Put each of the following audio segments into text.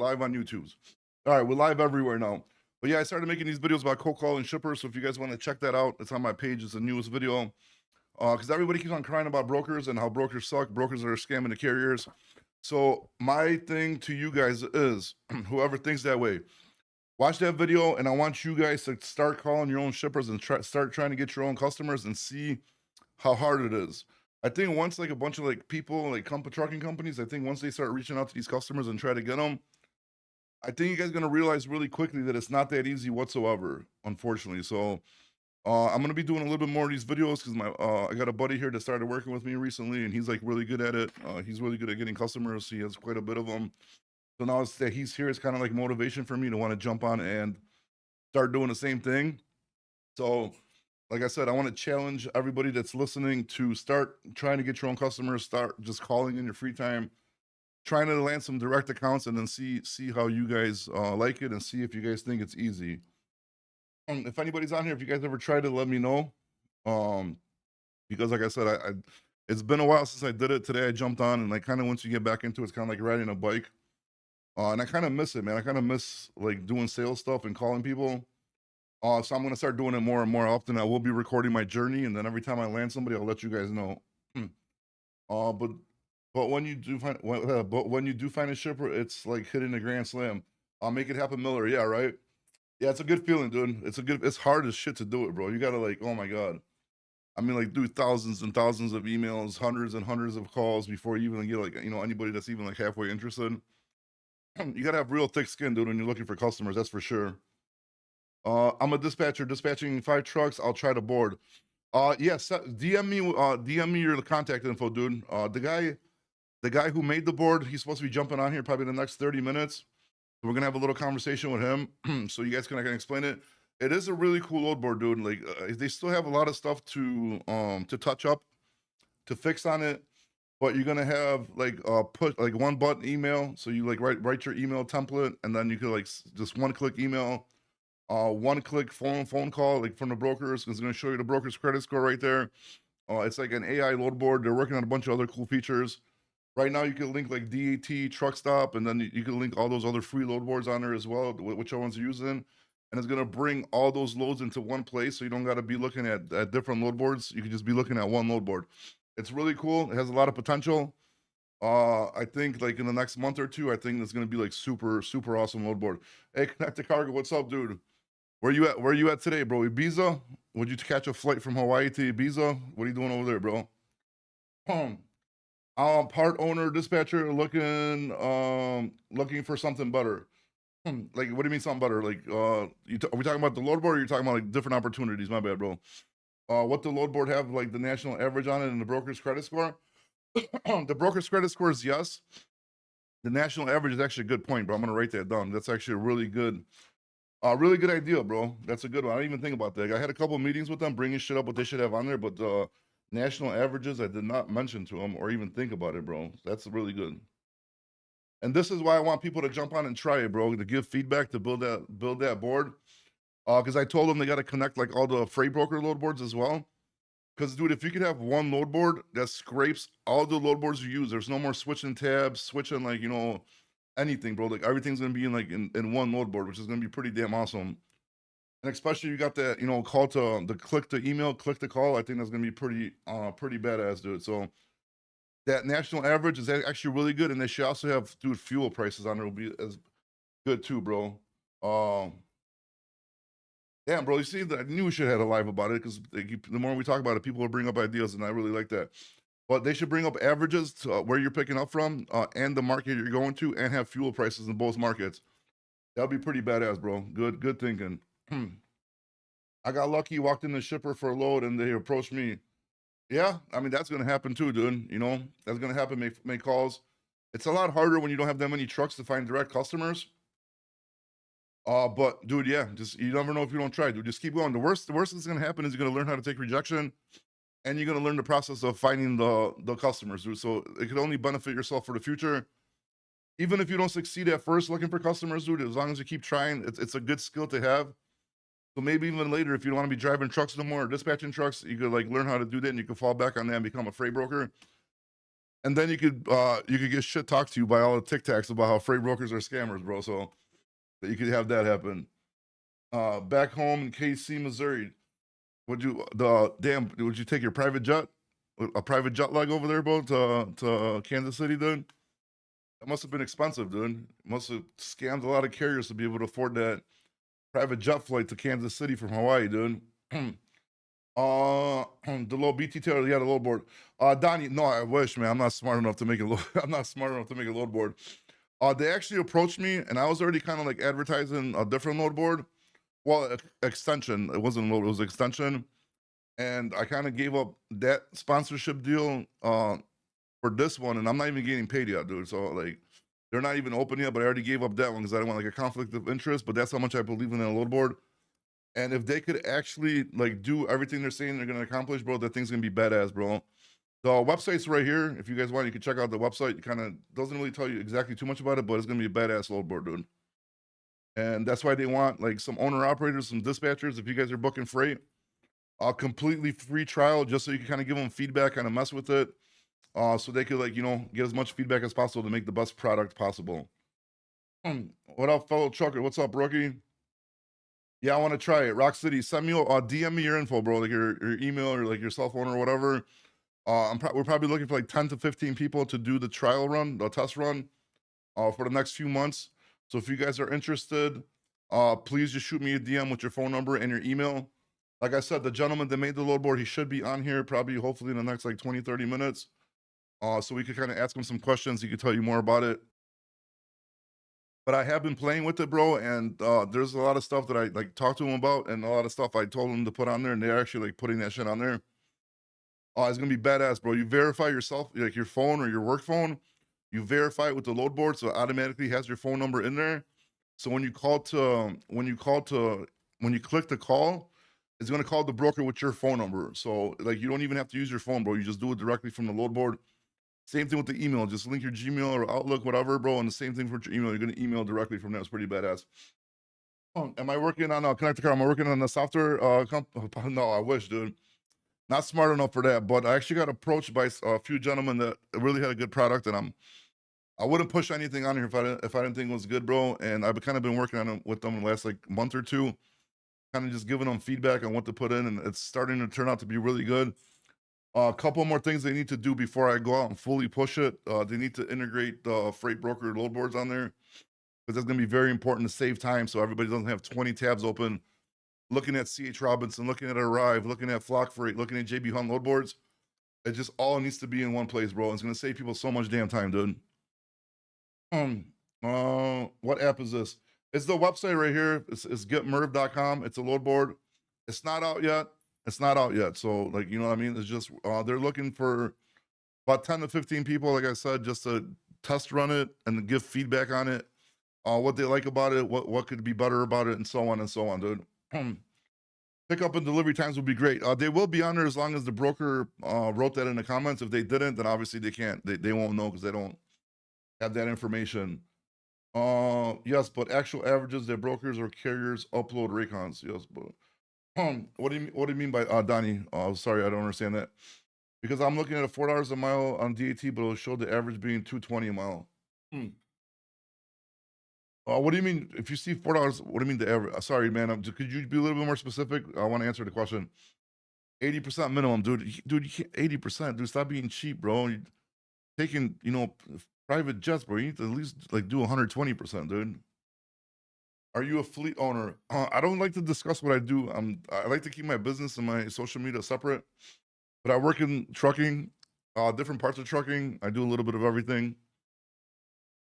live on YouTube's. All right, we're live everywhere now. But yeah, I started making these videos about cold calling shippers. So if you guys want to check that out, it's on my page. It's the newest video. Because everybody keeps on crying about brokers and how brokers suck. Brokers are scamming the carriers. So my thing to you guys is, whoever thinks that way, watch that video, and I want you guys to start calling your own shippers and start trying to get your own customers and see how hard it is. I think once like a bunch of like people like trucking companies, I think once they start reaching out to these customers and try to get them, I think you guys are gonna realize really quickly that it's not that easy whatsoever, unfortunately. So I'm gonna be doing a little bit more of these videos because my I got a buddy here that started working with me recently, and he's like really good at it. He's really good at getting customers. He has quite a bit of them. So now it's that he's here is kind of like motivation for me to want to jump on and start doing the same thing. So, like I said, I want to challenge everybody that's listening to start trying to get your own customers, start just calling in your free time, trying to land some direct accounts, and then see how you guys like it and see if you guys think it's easy. If anybody's on here, if you guys ever tried it, let me know. Um, because like I said, I it's been a while since I did it. Today I jumped on, and like kind of once you get back into it, it's kind of like riding a bike. And I kind of miss it, man. I kind of miss like doing sales stuff and calling people. So I'm gonna start doing it more and more often. I will be recording my journey, and then every time I land somebody, I'll let you guys know. uh, but when you do find but when you do find a shipper, it's like hitting a grand slam. I'll make it happen, Miller. Yeah, right. Yeah, it's a good feeling, dude. It's hard as shit to do it, bro. You gotta like, oh my god. I mean, like, do thousands and thousands of emails, hundreds and hundreds of calls before you even get like, anybody that's even like halfway interested. You gotta have real thick skin, dude, when you're looking for customers. That's for sure. I'm a dispatcher dispatching 5 trucks. I'll try to board. Yes, DM me your contact info, dude. The guy who made the board, he's supposed to be jumping on here probably in the next 30 minutes. We're gonna have a little conversation with him, so you guys can I can explain it. It is a really cool load board, dude. Like they still have a lot of stuff to touch up, to fix on it, but you're gonna have like put like one button email. So you like write your email template, and then you could like just one click email, one click phone call like from the brokers. It's gonna show you the broker's credit score right there. It's like an AI load board. They're working on a bunch of other cool features. Right now, you can link like DAT, Truck Stop, and then you can link all those other free load boards on there as well, which ones you're using. And it's gonna bring all those loads into one place, so you don't got to be looking at different load boards. You can just be looking at one load board. It's really cool. It has a lot of potential. I think like in the next month or two, I think it's gonna be like super awesome load board. Hey, Connect to Cargo, what's up, dude? Where you at? Where you at today, bro? Ibiza? Would you catch a flight from Hawaii to Ibiza? What are you doing over there, bro? Part owner dispatcher looking for something better. Like, what do you mean something better? Like, are we talking about the load board, or are you talking about like different opportunities? My bad, bro. What the load board have like the national average on it and the broker's credit score? The broker's credit score is yes. The national average is actually a good point, bro. I'm gonna write that down. That's actually a really good idea, bro. That's a good one. I didn't even think about that. I had a couple of meetings with them, bringing shit up what they should have on there, but national averages I did not mention to them or even think about it, bro. That's really good. And this is why I want people to jump on and try it, bro, to give feedback, to build that board. Because I told them they got to connect like all the freight broker load boards as well. Because, dude, if you could have one load board that scrapes all the load boards you use, there's no more switching tabs, switching like anything, bro. Like everything's gonna be in like in one load board, which is gonna be pretty damn awesome. And especially you got that, call to the click to email, click to call. I think that's gonna be pretty badass, dude. So that national average is actually really good, and they should also have, dude, fuel prices on there will be as good too, bro. Um, damn, bro, you see, I knew we should have had a live about it because the more we talk about it, people will bring up ideas, and I really like that. But they should bring up averages to where you're picking up from, and the market you're going to, and have fuel prices in both markets. That'd be pretty badass, bro. Good thinking. I got lucky, walked in the shipper for a load, and they approached me. Yeah, I mean that's gonna happen too, dude. That's gonna happen. Make calls. It's a lot harder when you don't have that many trucks to find direct customers. But dude, yeah, just you never know if you don't try, dude. Just keep going. The worst that's gonna happen is you're gonna learn how to take rejection, and you're gonna learn the process of finding the customers, dude. So it could only benefit yourself for the future. Even if you don't succeed at first looking for customers, dude, as long as you keep trying, it's a good skill to have. So maybe even later, if you don't want to be driving trucks no more or dispatching trucks, you could like learn how to do that, and you can fall back on that and become a freight broker. and then you could get shit talked to you by all the Tic Tacs about how freight brokers are scammers, bro. So that you could have that happen. Back home in KC, Missouri, would you take your private jet, a private jet leg over there, bro, to Kansas City, dude? That must have been expensive, dude. Must have scammed a lot of carriers to be able to afford that private jet flight to Kansas City from Hawaii, dude. The little BT Taylor, yeah, the load board. Donnie, no, I wish, man. I'm not smart enough to make a I'm not smart enough to make a load board. They actually approached me, and I was already kind of like advertising a different load board. Well, extension. It wasn't a load, it was extension. And I kind of gave up that sponsorship deal for this one, and I'm not even getting paid yet, dude. So like, they're not even open yet, but I already gave up that one because I don't want like a conflict of interest. But that's how much I believe in that load board. And if they could actually like do everything they're saying they're gonna accomplish, bro, that thing's gonna be badass, bro. The website's right here. If you guys want, you can check out the website. It kind of doesn't really tell you exactly too much about it, but it's gonna be a badass load board, dude. And that's why they want like some owner operators, some dispatchers. If you guys are booking freight, a completely free trial just so you can kind of give them feedback, kind of mess with it, so they could like get as much feedback as possible to make the best product possible. What up, fellow trucker? What's up, rookie? Yeah, I want to try it. Rock City, send me DM me your info, bro, like your email or like your cell phone or whatever. We're probably looking for like 10 to 15 people to do the trial run, the test run, for the next few months. So if you guys are interested, please just shoot me a DM with your phone number and your email. Like I said, the gentleman that made the load board, he should be on here probably hopefully in the next like 20, 30 minutes. So we could kind of ask him some questions. He could tell you more about it. But I have been playing with it, bro, and there's a lot of stuff that I like talked to him about, and a lot of stuff I told him to put on there, and they're actually like putting that shit on there. Oh, it's gonna be badass, bro. You verify yourself, like your phone or your work phone. You verify it with the load board, so it automatically has your phone number in there. So when you click the call, it's gonna call the broker with your phone number. So like you don't even have to use your phone, bro. You just do it directly from the load board. Same thing with the email. Just link your Gmail or Outlook, whatever, bro. And the same thing for your email. You're gonna email directly from there. It's pretty badass. Am I working on Connect the Car? Am I working on the software? No, I wish, dude. Not smart enough for that. But I actually got approached by a few gentlemen that really had a good product, and I wouldn't push anything on here if I didn't think it was good, bro. And I've kind of been working on it with them the last like month or two, kind of just giving them feedback on what to put in, and it's starting to turn out to be really good. A couple more things they need to do before I go out and fully push it. They need to integrate the freight broker load boards on there because that's going to be very important to save time so everybody doesn't have 20 tabs open looking at CH Robinson, looking at Arrive, looking at Flock Freight, looking at JB Hunt load boards. It just all needs to be in one place, bro. It's going to save people so much damn time, dude. What app is this? It's the website right here. It's getmerv.com. It's a load board. It's not out yet. It's not out yet. So, like, you know what I mean? It's just, they're looking for about 10 to 15 people, like I said, just to test run it and give feedback on it, what they like about it, what could be better about it, and so on, dude. Pickup and delivery times would be great. They will be on there as long as the broker wrote that in the comments. If they didn't, then obviously they can't. They won't know because they don't have that information. Yes, but actual averages that brokers or carriers upload Raycons. Yes, but what do you mean by Donnie? Sorry, I don't understand that. Because I'm looking at a $4 a mile on DAT, but it'll show the average being $2.20 a mile. What do you mean? If you see $4, what do you mean the average? Sorry, man. Could you be a little bit more specific? I want to answer the question. 80% minimum, dude. Dude, you can't 80%, dude. Stop being cheap, bro. You're taking, private jets, bro. You need to at least like do 120%, dude. Are you a fleet owner? I don't like to discuss what I do. I like to keep my business and my social media separate. But I work in trucking, different parts of trucking. I do a little bit of everything.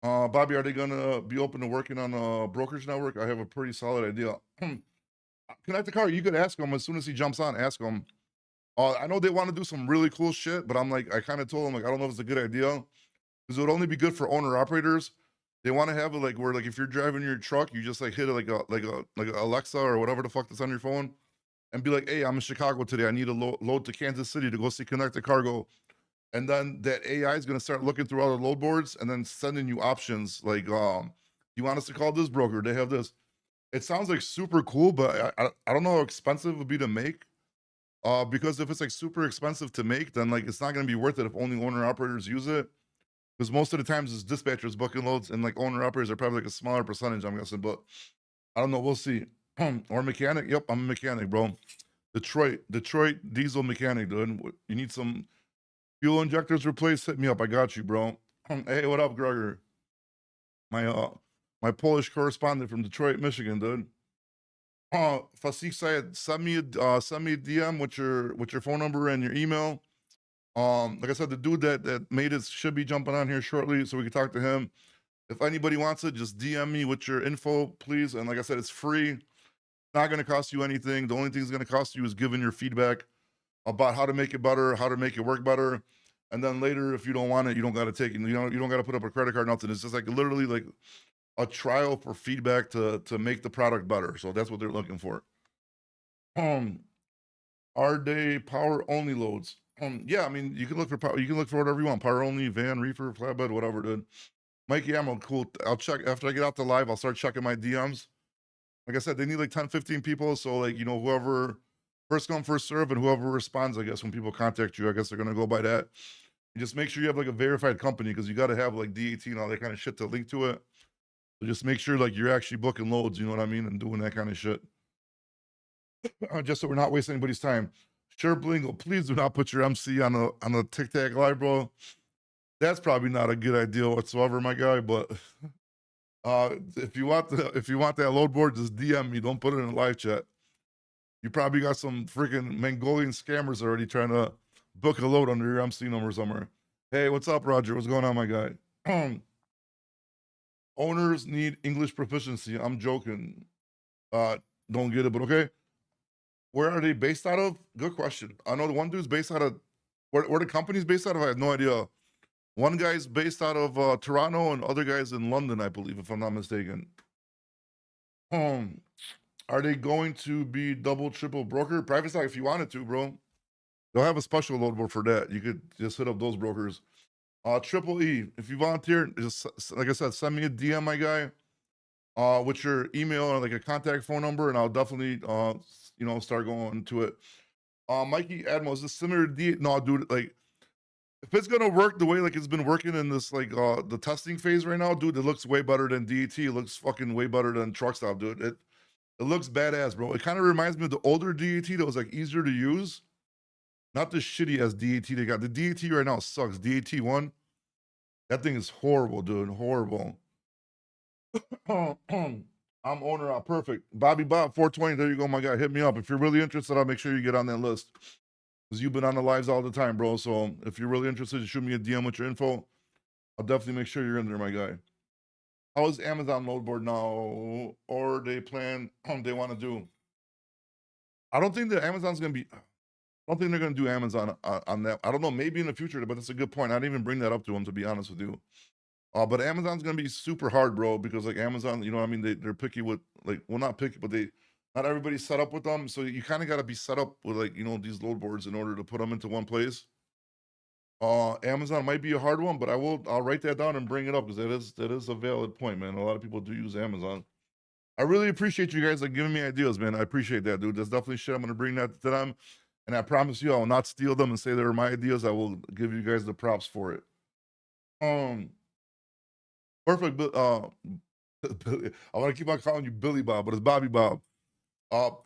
Bobby, are they gonna be open to working on a brokerage network? I have a pretty solid idea. Connect the Car. You could ask him as soon as he jumps on. Ask him. I know they want to do some really cool shit, but I'm like, I kind of told him like, I don't know if it's a good idea because it would only be good for owner operators. They want to have it like where like if you're driving your truck, you just like hit it like a Alexa or whatever the fuck that's on your phone, and be like, hey, I'm in Chicago today. I need a load to Kansas City to go see Connect the Cargo. And then that AI is going to start looking through all the load boards and then sending you options like, you want us to call this broker? They have this. It sounds like super cool, but I don't know how expensive it would be to make. Because if it's like super expensive to make, then like it's not gonna be worth it if only owner operators use it. Because most of the times it's dispatchers booking loads, and like owner operators are probably like a smaller percentage, I'm guessing. But I don't know. We'll see. Or mechanic. Yep, I'm a mechanic, bro. Detroit diesel mechanic, dude. You need some fuel injectors replaced? Hit me up. I got you, bro. Hey, what up, Gregor? My my Polish correspondent from Detroit, Michigan, dude. Fasik said, send me a DM with your phone number and your email. Like I said, the dude that made it should be jumping on here shortly, so we can talk to him. If anybody wants it, just DM me with your info, please. And like I said, it's free. Not going to cost you anything. The only thing it's going to cost you is giving your feedback about how to make it better, how to make it work better. And then later, if you don't want it, you don't got to take it. You know, you don't got to put up a credit card, nothing. It's just like literally like a trial for feedback to make the product better. So that's what they're looking for. Are they power only loads? Yeah, I mean, you can look for power, you can look for whatever you want. Power only, van, reefer, flatbed, whatever, dude. Mikey Ammo, cool. I'll check after I get out the live, I'll start checking my DMs. Like I said, they need like 10, 15 people. So like, you know, whoever first come, first serve, and whoever responds, I guess when people contact you, I guess they're gonna go by that. And just make sure you have like a verified company because you got to have like DAT and all that kind of shit to link to it. So just make sure like you're actually booking loads, you know what I mean, and doing that kind of shit. Just so we're not wasting anybody's time. Sure, Blingle, please do not put your MC on a Tic Tac live, bro. That's probably not a good idea whatsoever, my guy. But if you want that load board, just DM me. Don't put it in a live chat. You probably got some freaking Mongolian scammers already trying to book a load under your MC number somewhere. Hey, what's up, Roger? What's going on, my guy? Owners need English proficiency. I'm joking. Don't get it, but okay. Where are they based out of? Good question. I know the one dude's based out of where the company's based out of. I have no idea. One guy's based out of Toronto, and other guys in London, I believe, if I'm not mistaken. Are they going to be double, triple broker? Private stock if you wanted to, bro. They'll have a special load board for that. You could just hit up those brokers. Triple E, if you volunteer, just like I said, send me a DM, my guy, with your email or like a contact phone number, and I'll definitely you know, start going to it. Mikey Admo, is this similar to D? No, dude, like if it's gonna work the way like it's been working in this like the testing phase right now, dude, it looks way better than DET. It looks fucking way better than Truck Stop, dude. It looks badass, bro. It kind of reminds me of the older DET that was like easier to use. Not the shitty as DET they got. The DET right now sucks. DET 1, that thing is horrible, dude. Horrible. I'm owner perfect. Bobby Bob 420. There you go, my guy. Hit me up. If you're really interested, I'll make sure you get on that list. Because you've been on the lives all the time, bro. So if you're really interested, shoot me a DM with your info. I'll definitely make sure you're in there, my guy. How is Amazon load board now? Or they plan they want to do? I don't think that Amazon's gonna be I don't think they're gonna do Amazon on that. I don't know, maybe in the future, but that's a good point. I didn't even bring that up to them, to be honest with you. But Amazon's gonna be super hard, bro, because like Amazon, you know what I mean? They're picky with like, well, not picky, but not everybody's set up with them. So you kind of got to be set up with like, you know, these load boards in order to put them into one place. Amazon might be a hard one, but I'll write that down and bring it up because that is a valid point, man. A lot of people do use Amazon. I really appreciate you guys like giving me ideas, man. I appreciate that, dude. There's definitely shit I'm gonna bring that to them. And I promise you I will not steal them and say they're my ideas. I will give you guys the props for it. Um Perfect. I want to keep on calling you Billy Bob, but it's Bobby Bob.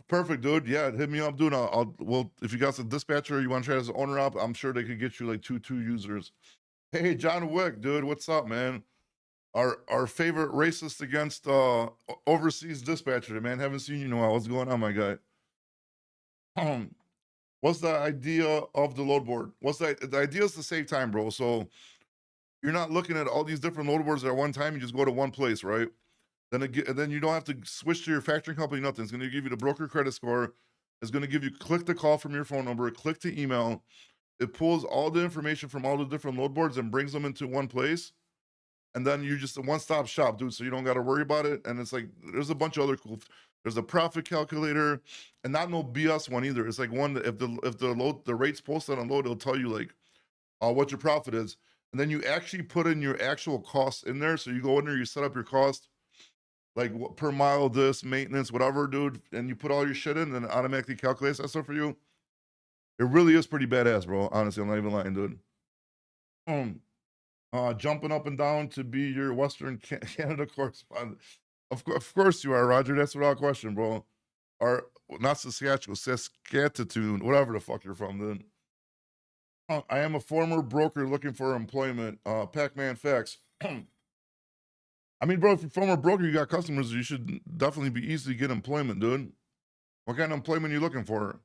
Perfect, dude. Yeah, hit me up, dude. Well, if you got some dispatcher, you want to try as an owner up, I'm sure they could get you like two users. Hey, John Wick, dude, what's up, man? Our favorite racist against overseas dispatcher, man. Haven't seen you in a while. What's going on, my guy? What's the idea of the load board? The idea is to save time, bro. So you're not looking at all these different load boards at one time. You just go to one place, right? Then you don't have to switch to your factoring company, nothing. It's going to give you the broker credit score. It's going to give you click to call from your phone number, click to email. It pulls all the information from all the different load boards and brings them into one place. And then you're just a one-stop shop, dude. So you don't got to worry about it. And it's like, there's a bunch of other cool, there's a profit calculator and not no BS one either. It's like one that if the rate's posted on load, it'll tell you like what your profit is. And then you actually put in your actual costs in there. So you go in there, you set up your cost, like per mile, this maintenance, whatever, dude. And you put all your shit in and it automatically calculates that stuff for you. It really is pretty badass, bro. Honestly, I'm not even lying, dude. Jumping up and down to be your Western Canada correspondent. Of course you are, Roger. That's without question, bro. Or not Saskatchewan, Saskatoon, whatever the fuck you're from, dude. I am a former broker looking for employment. Pac-Man facts. I mean, bro, if you're a former broker, you got customers, you should definitely be easy to get employment, dude. What kind of employment are you looking for?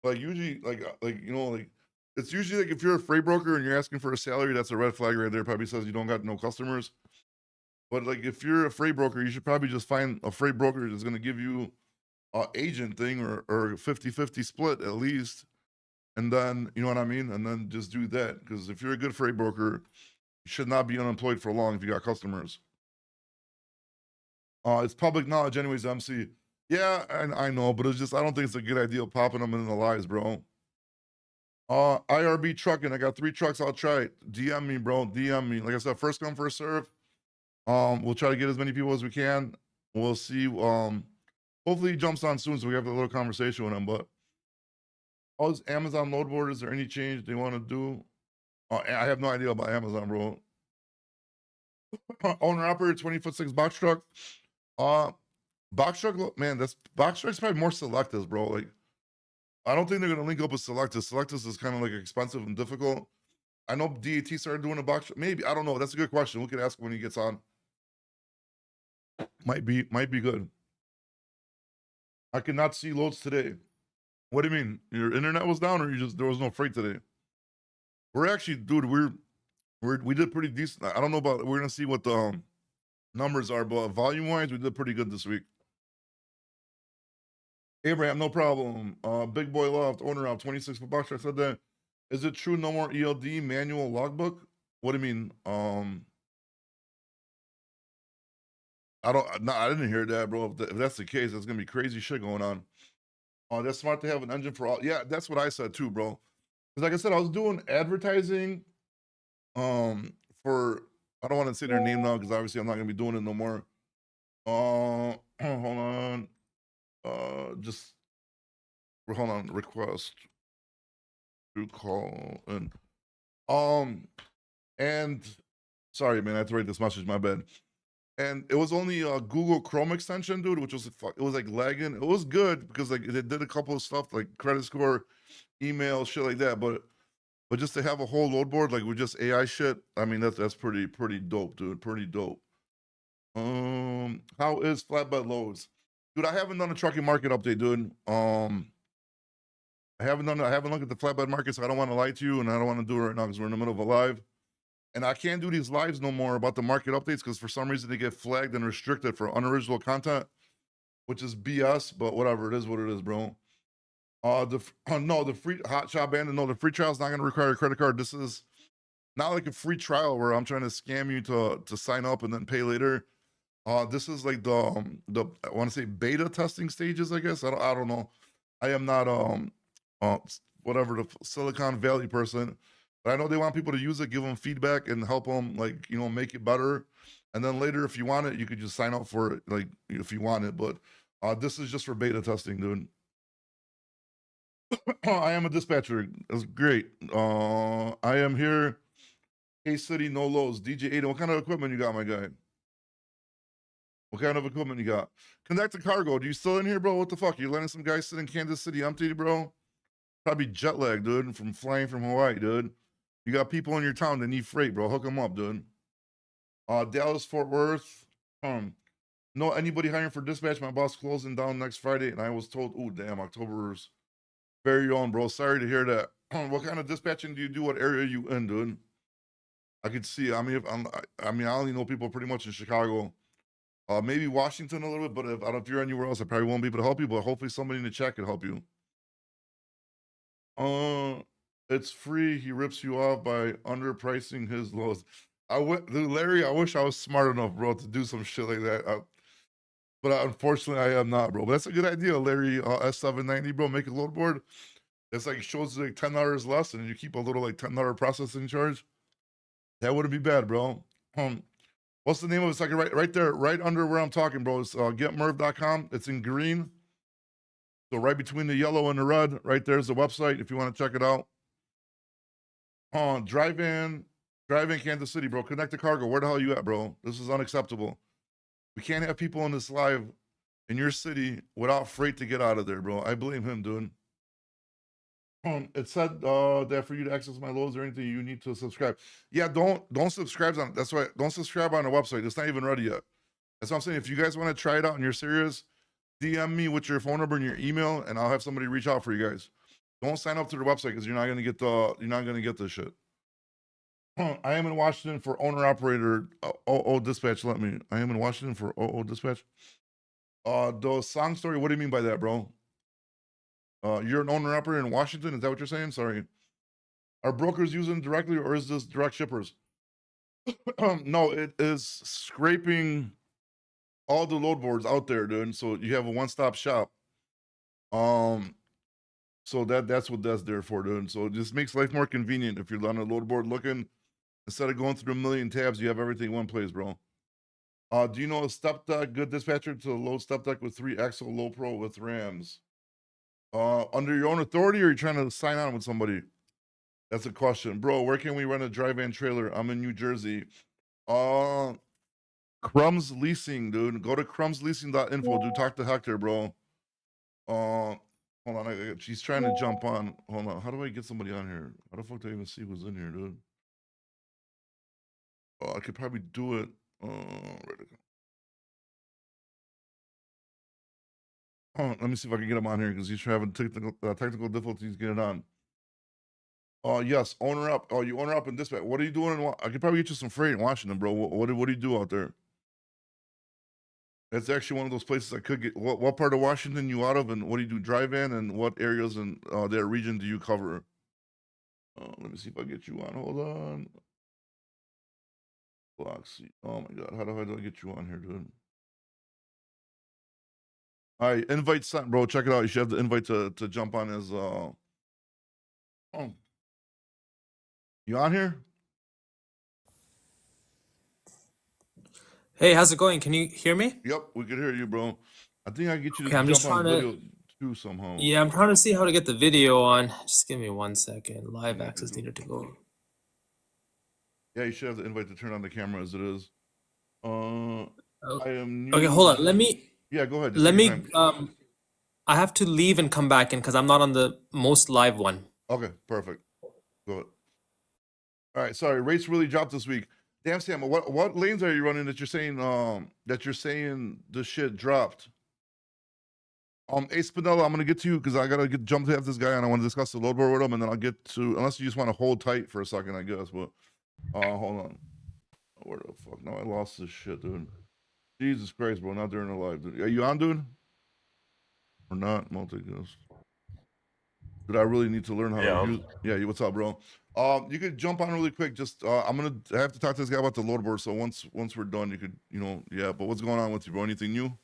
Like usually, like you know, like it's usually like if you're a freight broker and you're asking for a salary, that's a red flag right there. Probably says you don't got no customers. But like if you're a freight broker, you should probably just find a freight broker that's gonna give you a agent thing or 50-50 split at least. And then you know what I mean? And then just do that. Because if you're a good freight broker, you should not be unemployed for long if you got customers. It's public knowledge, anyways, MC. Yeah, I know, but it's just I don't think it's a good idea popping them in the lives, bro. IRB trucking. I got 3 trucks. I'll try it. DM me, bro. DM me. Like I said, first come, first serve. We'll try to get as many people as we can. We'll see. Hopefully he jumps on soon so we have a little conversation with him. But how's Amazon load board? Is there any change they want to do? I have no idea about Amazon, bro. Owner operator 20'6" box truck. Box truck, man, that's box truck's probably more Selectus, bro. Like, I don't think they're gonna link up with Selectus. Selectus is kind of like expensive and difficult. I know DAT started doing a box truck. Maybe I don't know. That's a good question. We could ask him when he gets on. Might be good. I cannot see loads today. What do you mean? Your internet was down, or you just there was no freight today? We're actually, dude. We did pretty decent. I don't know about. We're gonna see what the numbers are, but volume wise, we did pretty good this week. Abraham, no problem. Big Boy Loft, owner of 26 for box truck said that. Is it true no more ELD manual logbook? What do you mean? I don't. No, I didn't hear that, bro. If that's the case, that's gonna be crazy shit going on. That's smart to have an engine for all. Yeah, that's what I said too, bro. Because like I said, I was doing advertising. For I don't want to say their name now because obviously I'm not gonna be doing it no more. Hold on. Just hold on. Request to call and sorry, man, I had to write this message. My bad. And it was only a Google Chrome extension, dude, which was it was like lagging. It was good because like it did a couple of stuff like credit score, email, shit like that. But just to have a whole load board like with just AI shit, I mean that's pretty dope, dude. Pretty dope. How is flatbed loads? Dude, I haven't done a trucking market update, dude. I haven't looked at the flatbed market, so I don't want to lie to you, and I don't want to do it right now because we're in the middle of a live. And I can't do these lives no more about the market updates because for some reason they get flagged and restricted for unoriginal content, which is BS, but whatever, it is what it is, bro. The free hot shot bandit. No, the free trial is not gonna require a credit card. This is not like a free trial where I'm trying to scam you to sign up and then pay later. This is like the I want to say beta testing stages, I guess. I don't know. I am not whatever the Silicon Valley person, but I know they want people to use it, give them feedback, and help them like make it better. And then later, if you want it, you could just sign up for it, like if you want it. But this is just for beta testing, dude. I am a dispatcher. That's great. I am here. K-City, no lows. DJ Aiden, what kind of equipment you got, my guy? What kind of equipment you got? Connect to cargo. Do you still in here, bro? What the fuck? You letting some guy sit in Kansas City empty, bro? Probably jet lag, dude, from flying from Hawaii, dude. You got people in your town that need freight, bro. Hook them up, dude. Dallas, Fort Worth. No, anybody hiring for dispatch? My boss closing down next Friday, and I was told, oh, damn, October's very own, bro. Sorry to hear that. What kind of dispatching do you do? What area are you in, dude? I could see. I mean, I only know people pretty much in Chicago. Maybe Washington a little bit, but if you're anywhere else, I probably won't be able to help you. But hopefully, somebody in the chat can help you. It's free. He rips you off by underpricing his loads. Dude, Larry, I wish I was smart enough, bro, to do some shit like that. But unfortunately, I am not, bro. But that's a good idea, Larry. S790, bro. Make a load board. It's like shows like $10 less, and you keep a little like $10 processing charge. That wouldn't be bad, bro. What's the name of it? So I can right there, right under where I'm talking, bro. It's getmerv.com. It's in green. So right between the yellow and the red, right there's the website if you want to check it out. Drive-in Kansas City, bro. Connect to Cargo. Where the hell are you at, bro? This is unacceptable. We can't have people in this live in your city without freight to get out of there, bro. I blame him, dude. It said that for you to access my loads or anything, you need to subscribe. Yeah, don't subscribe on. That's why don't subscribe on the website. It's not even ready yet. That's what I'm saying. If you guys want to try it out and you're serious, DM me with your phone number and your email, and I'll have somebody reach out for you guys. Don't sign up to the website because you're not gonna get this shit. I am in Washington for owner operator. OO dispatch. Let me. I am in Washington for OO dispatch. The song story. What do you mean by that, bro? You're an owner operator in Washington. Is that what you're saying? Sorry. Are brokers using directly, or is this direct shippers? No, it is scraping all the load boards out there, dude. So you have a one-stop shop. So that's what that's there for, dude. So it just makes life more convenient if you're on a load board looking. Instead of going through a million tabs, you have everything in one place, bro. Do you know a step deck, good dispatcher to load step deck with 3 axle low pro with Rams? Under your own authority, or are you trying to sign on with somebody? That's a question, bro. Where can we rent a drive-in trailer? I'm in New Jersey. Crumbs Leasing, dude. Go to crumbsleasing.info. Do talk to Hector, bro. Hold on. She's trying to jump on. Hold on. How do I get somebody on here? How the fuck do I even see who's in here, dude? I could probably do it. Let me see if I can get him on here because he's having technical difficulties getting on. Yes, owner up. Oh, you owner up in dispatch. What are you doing? I could probably get you some freight in Washington, bro. What do you do out there? It's actually one of those places I could get. What part of Washington you out of, and what do you do? Drive in, and what areas in that region do you cover? Let me see if I get you on. Hold on. Bloxy. Oh my god, how do I get you on here, dude? All right, invite sent, bro. Check it out. You should have the invite to jump on as you on here? Hey, how's it going? Can you hear me? Yep, we can hear you, bro. I think I can get you to Okay, I'm just jump on trying the to. video too somehow. Yeah, I'm trying to see how to get the video on. Just give me 1 second. Live Yeah, access needed to go. Yeah, you should have the invite to turn on the camera as it is. Oh, I am new. okay, hold on. Let me. Yeah, go ahead. Just Let take your me. time. I have to leave and come back in because I'm not on the most live one. Okay, perfect. Go ahead. All right, sorry. Rates really dropped this week. Damn, Sam. What lanes are you running that you're saying the shit dropped? Ace Spinella, I'm gonna get to you because I gotta jump to have this guy and I want to discuss the load board with him, and then I'll get to, unless you just want to hold tight for a second, I guess. But hold on. Where the fuck? No, I lost this shit, dude. Jesus Christ, bro. Not during the live, dude. Are you on, dude? Or not? Multi-guest. Dude, I really need to learn how to use. Yeah, what's up, bro? You could jump on really quick. Just I have to talk to this guy about the load board. So once we're done, you could, yeah. But what's going on with you, bro? Anything new?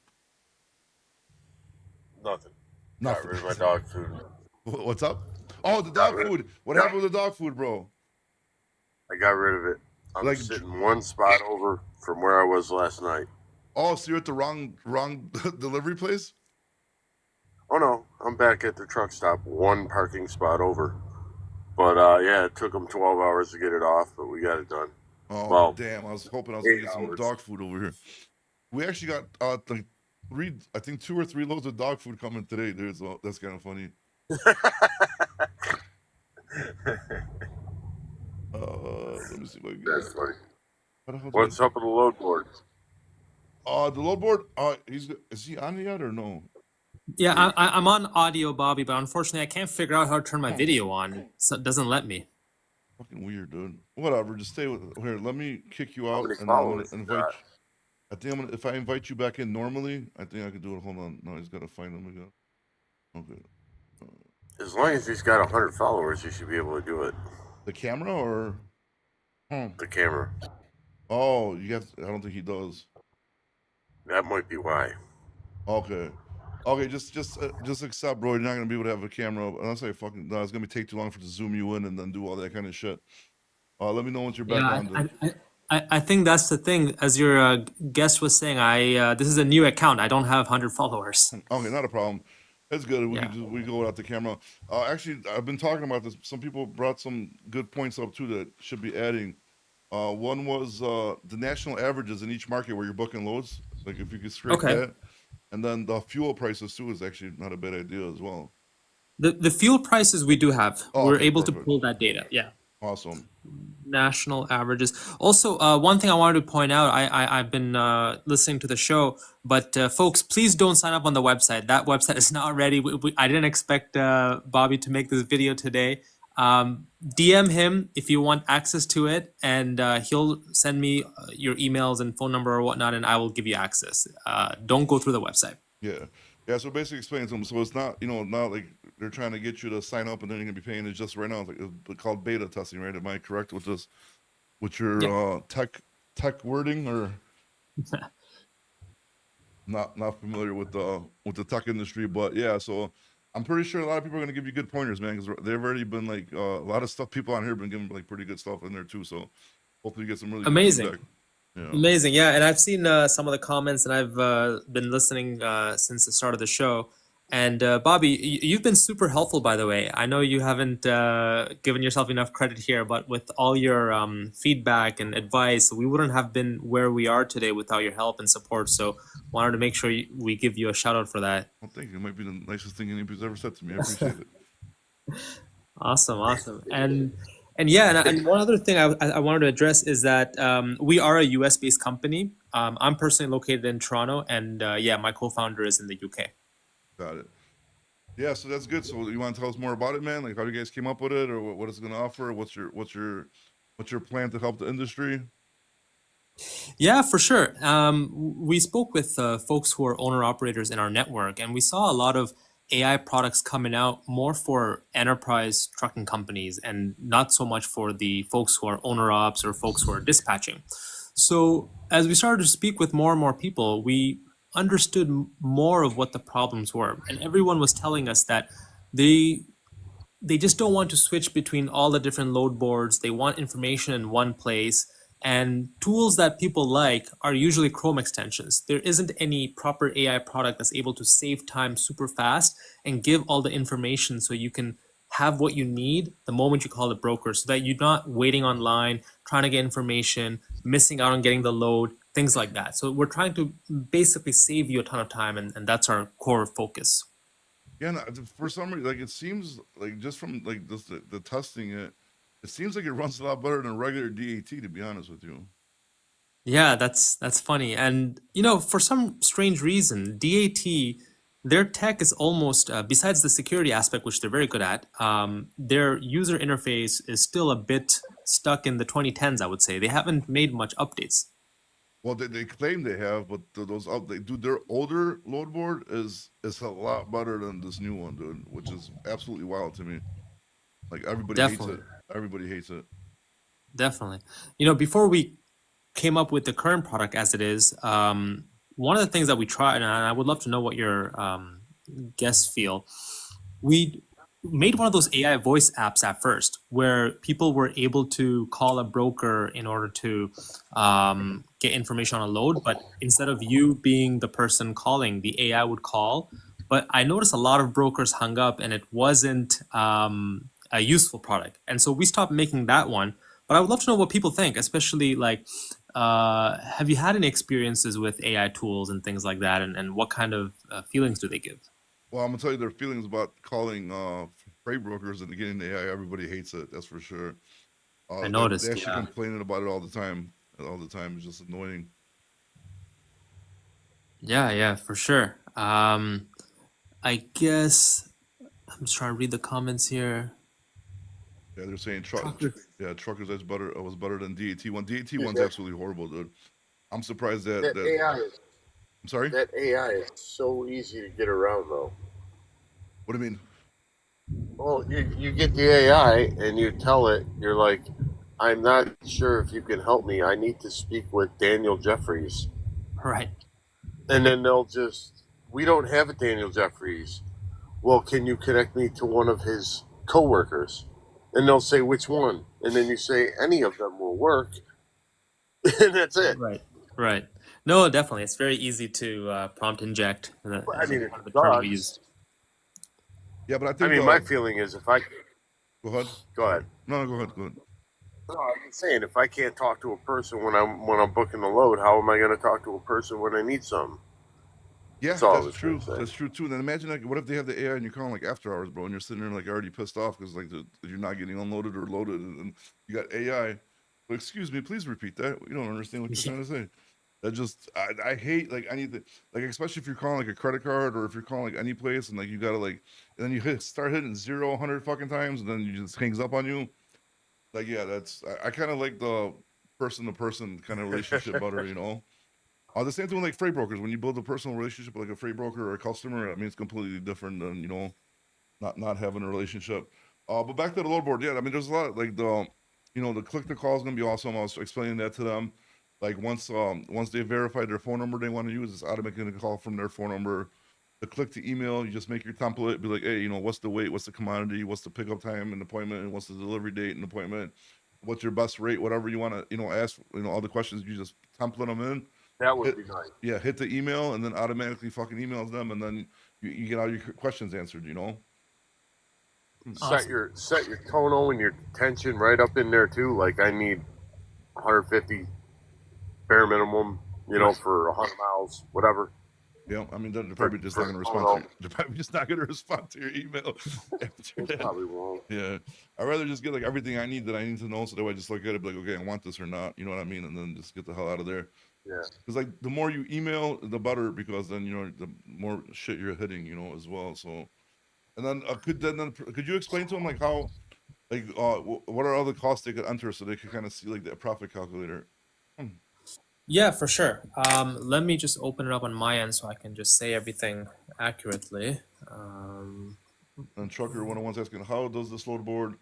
Nothing. Nothing. Got rid of my dog food. What's up? Oh, the dog food. What happened with the dog food, bro? I got rid of it. I'm sitting one spot over from where I was last night. Oh, so you're at the wrong delivery place? Oh no, I'm back at the truck stop, one parking spot over. But yeah, it took them 12 hours to get it off, but we got it done. Oh, well, damn! I was hoping I was gonna get some dog food over here. We actually got like 2 or 3 loads of dog food coming today, dude. So that's kind of funny. Let me see if I can get That's funny. What's up with the load board? The load board. Is he on yet or no? Yeah, I'm on audio, Bobby, but unfortunately I can't figure out how to turn my video on. So it doesn't let me. Fucking weird, dude. Whatever. Just stay with here. Let me kick you out, and I'm gonna invite. I think if I invite you back in normally, I think I can do it. Hold on. No, he's got to find him again. Okay. As long as he's got 100 followers, he should be able to do it. The camera or? The camera. Oh, I don't think he does. That might be why. Okay. Okay, just accept, bro. You're not gonna be able to have a camera unless I fucking. No, it's gonna take too long to zoom you in and then do all that kind of shit. Let me know once you're back on. I think that's the thing. As your guest was saying, this is a new account. I don't have 100 followers. Okay, not a problem. That's good. We Yeah. can just we go without the camera. Actually, I've been talking about this. Some people brought some good points up too that should be adding. One was the national averages in each market where you're booking loads. Like if you could scrape Okay. that, and then the fuel prices too is actually not a bad idea as well. The fuel prices we do have. Oh, We're okay, able to perfect. pull that data. Yeah. Awesome. National averages. Also, one thing I wanted to point out, I've been listening to the show, but folks, please don't sign up on the website. That website is not ready. I didn't expect Bobby to make this video today. DM him if you want access to it, and he'll send me your emails and phone number or whatnot, and I will give you access. Don't go through the website. Yeah. Yeah. So basically explain to them. So it's not, not like they're trying to get you to sign up and then you're gonna be paying. It's just right now, it's called beta testing, right? Am I correct with this, with your Yeah. tech wording, or not familiar with the tech industry? But yeah, so I'm pretty sure a lot of people are gonna give you good pointers, man, because they've already been like a lot of stuff. People on here have been giving like pretty good stuff in there too. So hopefully you get some really good Amazing. feedback. Yeah. Amazing. Yeah. And I've seen some of the comments, and I've been listening since the start of the show. And Bobby, you've been super helpful, by the way. I know you haven't given yourself enough credit here, but with all your feedback and advice, we wouldn't have been where we are today without your help and support. So wanted to make sure we give you a shout out for that. Well, thank you. It might be the nicest thing anybody's ever said to me. I appreciate it. Awesome. And yeah, and one other thing I wanted to address is that we are a US based company. I'm personally located in Toronto, and yeah, my co-founder is in the UK. Got it. Yeah, so that's good. So you want to tell us more about it, man? Like how you guys came up with it, or what it's going to offer? What's your plan to help the industry? Yeah, for sure. We spoke with folks who are owner operators in our network, and we saw a lot of AI products coming out more for enterprise trucking companies and not so much for the folks who are owner ops or folks who are dispatching. So as we started to speak with more and more people, we understood more of what the problems were, and everyone was telling us that they just don't want to switch between all the different load boards. They want information in one place. And tools that people like are usually Chrome extensions. There isn't any proper AI product that's able to save time super fast and give all the information so you can have what you need the moment you call the broker, so that you're not waiting online, trying to get information, missing out on getting the load, things like that. So we're trying to basically save you a ton of time, and that's our core focus. Yeah, no, for some reason, like it seems like just from like the testing it seems like it runs a lot better than regular DAT. To be honest with you. Yeah, that's funny. And for some strange reason, DAT, their tech is almost besides the security aspect, which they're very good at, their user interface is still a bit stuck in the 2010s, I would say. They haven't made much updates. Well, they claim they have, but their older load board is a lot better than this new one, dude, which is absolutely wild to me. Like everybody hates Definitely. it. Everybody hates it. Definitely. Before we came up with the current product as it is, one of the things that we tried, and I would love to know what your guests feel, we made one of those AI voice apps at first, where people were able to call a broker in order to get information on a load. But instead of you being the person calling, the AI would call. But I noticed a lot of brokers hung up, and it wasn't a useful product. And so we stopped making that one. But I would love to know what people think, especially like, have you had any experiences with AI tools and things like that? And what kind of feelings do they give? Well, I'm gonna tell you their feelings about calling freight brokers and getting the AI. Everybody hates it. That's for sure. I They noticed, actually yeah. complaining about it all the time. All the time. It's just annoying. Yeah, for sure. I guess I'm just trying to read the comments here. Yeah, they're saying Trucker- truckers that's better. Was better than DAT one. DAT Yeah, one's that, absolutely horrible, dude. I'm surprised that that AI is I'm sorry. that AI is so easy to get around though. What do you mean? Well, you get the AI and you tell it, you're like, I'm not sure if you can help me. I need to speak with Daniel Jeffries. Right. And then we don't have a Daniel Jeffries. Well, can you connect me to one of his coworkers? And they'll say, which one? And then you say, any of them will work. And that's it. Right. No, definitely. It's very easy to prompt inject. I mean, One of the it terms we sucks. use. Yeah, but I I think mean, my feeling is if I go ahead. go ahead. No, go ahead. Go ahead. No, I'm saying if I can't talk to a person when I'm booking the load, how am I going to talk to a person when I need something? Yeah, That's all I that's was true. going to say. That's true too. And then imagine like, what if they have the AI and you're calling like after hours, bro, and you're sitting there like already pissed off because like you're not getting unloaded or loaded, and you got AI. But excuse me, please repeat that. We don't understand what you're trying to say. That just I hate like I need to like especially if you're calling like a credit card or if you're calling like any place and like you gotta like and then you start hitting 100 fucking times and then you just hangs up on you. Like yeah, that's I kind of like the person to person kind of relationship better, you know. The same thing with like freight brokers. When you build a personal relationship with like a freight broker or a customer, I mean it's completely different than not having a relationship. But back to the load board, yeah. I mean there's a lot like the click to call is gonna be awesome. I was explaining that to them. Like once they verify their phone number they want to use, it's automatically gonna call from their phone number. The click to email, you just make your template, be like, hey, what's the weight, what's the commodity, what's the pickup time and appointment, and what's the delivery date and appointment, what's your best rate, whatever you want to ask, all the questions you just template them in. That would Hit, be nice. yeah, hit the email and then automatically fucking emails them, and then you get all your questions answered. Awesome. Set your tono and your tension right up in there too. Like I need 150 bare minimum, Right. for 100 miles, whatever. Yeah, I mean they're For, probably just for not going to respond to tono. you. They're probably just not going to respond to your email after They that. probably won't. Yeah, I'd rather just get like everything I need that I need to know, so that way I just look at it, be like, okay, I want this or not. You know what I mean? And then just get the hell out of there. Yeah. Because like the more you email, the better, because then the more shit you're hitting, as well. So, and then could you explain to them like how like what are all the costs they could enter so they could kind of see like the profit calculator? Hmm. Yeah, for sure. Let me just open it up on my end so I can just say everything accurately. And Trucker 101's asking, how does this load board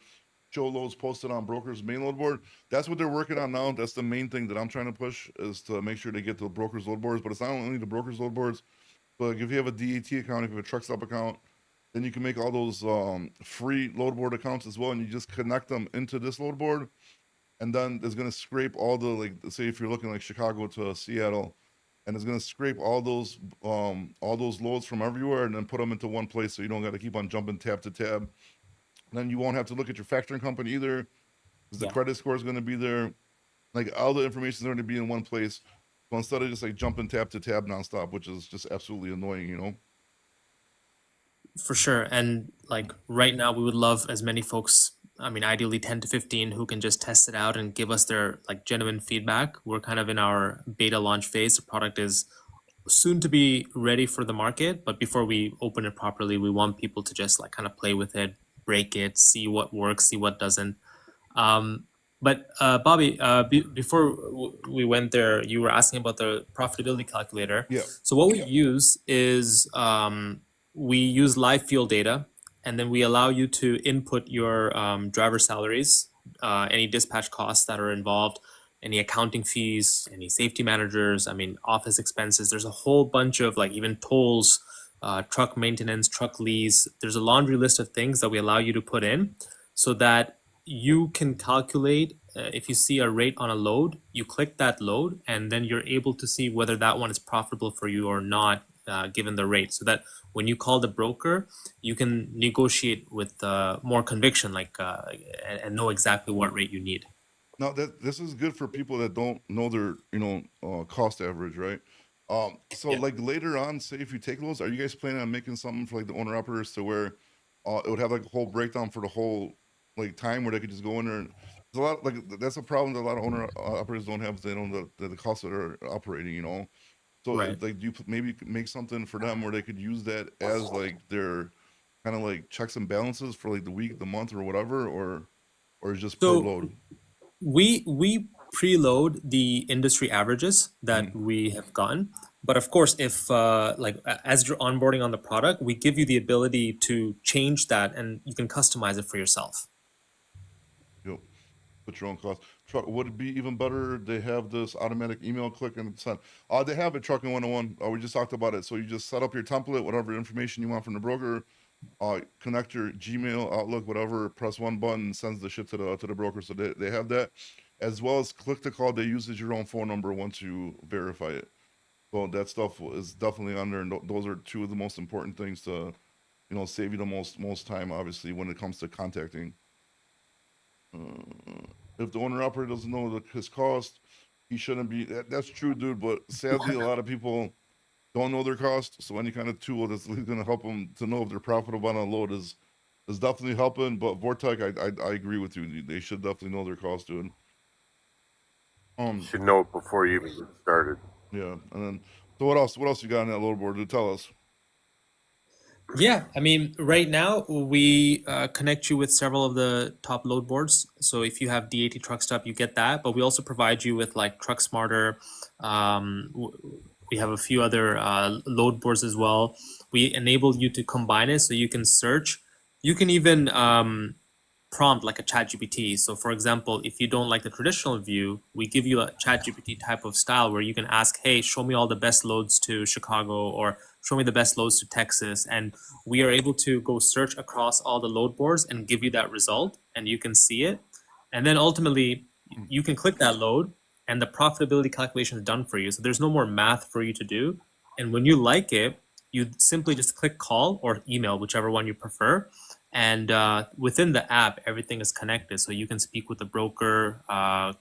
show loads posted on broker's main load board? That's what they're working on now. That's the main thing that I'm trying to push, is to make sure they get the broker's load boards. But it's not only the broker's load boards, but like if you have a DAT account, if you have a truck stop account, then you can make all those free load board accounts as well, and you just connect them into this load board, and then it's going to scrape all the, like, say if you're looking like Chicago to Seattle, and it's going to scrape all those loads from everywhere and then put them into one place, so you don't got to keep on jumping tab to tab. And then you won't have to look at your factoring company either, because the Yeah, credit score is going to be there. Like all the information is going to be in one place. So instead of just like jumping tab to tab nonstop, which is just absolutely annoying. for sure. And like right now, we would love as many folks, I mean, ideally 10 to 15 who can just test it out and give us their like genuine feedback. We're kind of in our beta launch phase. The product is soon to be ready for the market, but before we open it properly, we want people to just like kind of play with it, break it, see what works, see what doesn't. But Bobby, before we went there, you were asking about the profitability calculator. Yeah. So what we use is we use live field data, and then we allow you to input your driver salaries, any dispatch costs that are involved, any accounting fees, any safety managers, I mean, office expenses. There's a whole bunch of like even tolls, truck maintenance, truck lease. There's a laundry list of things that we allow you to put in so that you can calculate if you see a rate on a load, you click that load, and then you're able to see whether that one is profitable for you or not, given the rate. So that when you call the broker, you can negotiate with more conviction, like and know exactly what rate you need. Now that this is good for people that don't know their cost average, right? So Yeah. like later on, say if you take those, are you guys planning on making something for like the owner operators to where it would have like a whole breakdown for the whole like time where they could just go in there and there's a lot like that's a problem that a lot of owner operators don't have. They don't know the cost that are operating. So Right. like maybe make something for them where they could use that as like their kind of like checks and balances for like the week, the month, or whatever, or just per So load. we preload the industry averages that Mm. we have gotten, but of course, if as you're onboarding on the product, we give you the ability to change that, and you can customize it for yourself. Yep. Put your own cost. Truck, would it be even better? They have this automatic email click and send. They have it, Trucking 101. We just talked about it. So you just set up your template, whatever information you want from the broker. Connect your Gmail, Outlook, whatever. Press one button, sends the shit to the broker. So they have that, as well as click to call. They use your own phone number once you verify it. So that stuff is definitely on there, and those are two of the most important things to save you the most time, obviously, when it comes to contacting. If the owner operator doesn't know his cost, he shouldn't be. That's true, dude. But sadly, a lot of people don't know their cost. So any kind of tool that's going to help them to know if they're profitable on a load is definitely helping. But Vortec, I agree with you. They should definitely know their cost, dude. You should know it before you even get started. Yeah, and then so what else? What else you got on that load board? To tell us. Yeah, I mean, right now we connect you with several of the top load boards. So if you have DAT Truck Stop, you get that. But we also provide you with like Truck Smarter. We have a few other load boards as well. We enable you to combine it so you can search. You can even prompt like a ChatGPT. So for example, if you don't like the traditional view, we give you a ChatGPT type of style where you can ask, hey, show me all the best loads to Chicago, or show me the best loads to Texas. And we are able to go search across all the load boards and give you that result, and you can see it. And then ultimately you can click that load and the profitability calculation is done for you. So there's no more math for you to do. And when you like it, you simply just click call or email, whichever one you prefer. And within the app, everything is connected. So you can speak with the broker,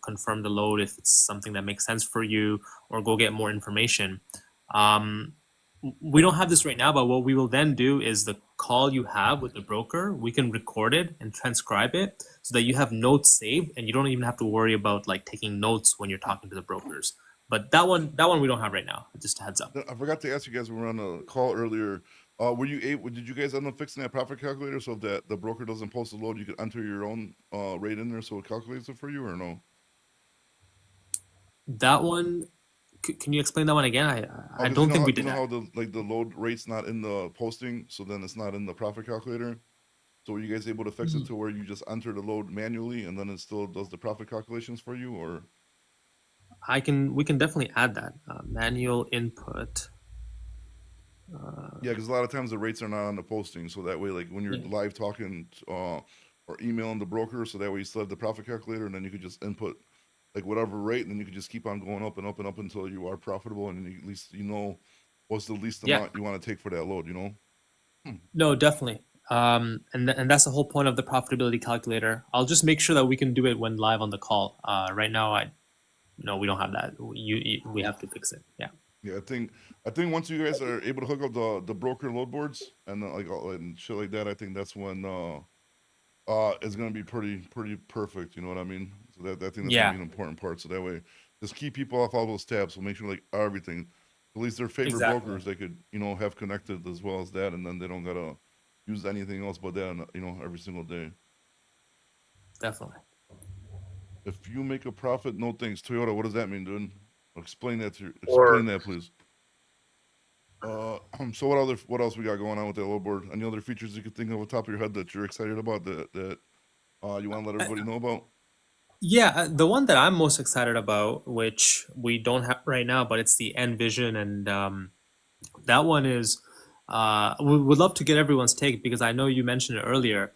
confirm the load if it's something that makes sense for you, or go get more information. We don't have this right now, but what we will then do is the call you have with the broker, we can record it and transcribe it so that you have notes saved and you don't even have to worry about like taking notes when you're talking to the brokers. But that one we don't have right now. Just a heads up. I forgot to ask you guys when we were on a call earlier. Were you able? Did you guys end up fixing that profit calculator so that the broker doesn't post the load, you could enter your own rate in there so it calculates it for you, or no? That one, can you explain that one again? I 'Cause don't think we you did know that. how the load rate's not in the posting, so then it's not in the profit calculator. So were you guys able to fix it to where you just enter the load manually and then it still does the profit calculations for you, or? We can definitely add that manual input. Yeah, because a lot of times the rates are not on the posting, so that way, like when you're Yeah. live talking or emailing the broker, so that way you still have the profit calculator, and then you could just input like whatever rate, and then you could just keep on going up and up and up until you are profitable, and at least you know what's the least Yeah. amount you want to take for that load, you know? No, definitely. And that's the whole point of the profitability calculator. I'll just make sure that we can do it when live on the call. Right now, no, we don't have that. We have to fix it. Yeah. Yeah, I think once you guys are able to hook up the broker load boards and like and shit like that, I think that's when it's gonna be pretty perfect. You know what I mean? So that I think that's Yeah. gonna be an important part. So that way, just keep people off all those tabs. So make sure like everything, at least their favorite Exactly. brokers, they could have connected as well as that, and then they don't gotta use anything else but that, every single day. Definitely. If you make a profit, no thanks. Toyota, what does that mean, dude? Explain that Or- explain that, please. So what else we got going on with that load board? Any other features you could think of on top of your head that you're excited about that you want to let everybody know about? Yeah, the one that I'm most excited about, which we don't have right now, but it's the Envision, and that one is we would love to get everyone's take because I know you mentioned it earlier.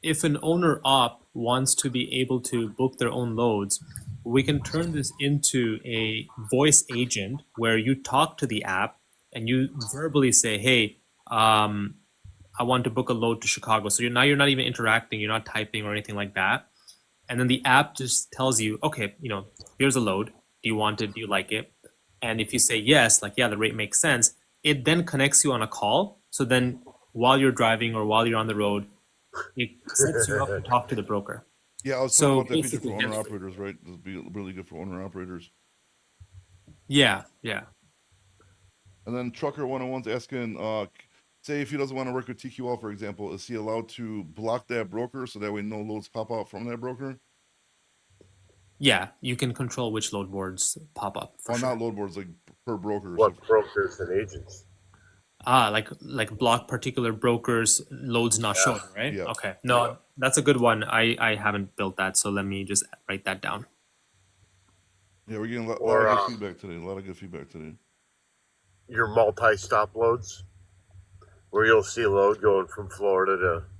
If an owner op wants to be able to book their own loads, we can turn this into a voice agent where you talk to the app and you verbally say, "Hey, I want to book a load to Chicago." So you're not even interacting, you're not typing or anything like that. And then the app just tells you, okay, here's a load. Do you want it? Do you like it? And if you say yes, like, yeah, the rate makes sense, it then connects you on a call. So then while you're driving or while you're on the road, it sets you up to talk to the broker. Yeah, I was So talking about that feature basically, for owner hands-free. operators, right? This would be really good for owner operators. Yeah. And then Trucker 101's asking, say if he doesn't want to work with TQL, for example, is he allowed to block that broker so that way no loads pop out from that broker? Yeah, you can control which load boards pop up. For Well, sure. not load boards, like per broker. What brokers and agents? Like block particular brokers, loads not shown, right? Yeah. Okay. No, Yeah. that's a good one. I haven't built that, so let me just write that down. Yeah, we're getting a lot Or, of good feedback today. A lot of good feedback today. Your multi-stop loads, where you'll see a load going from Florida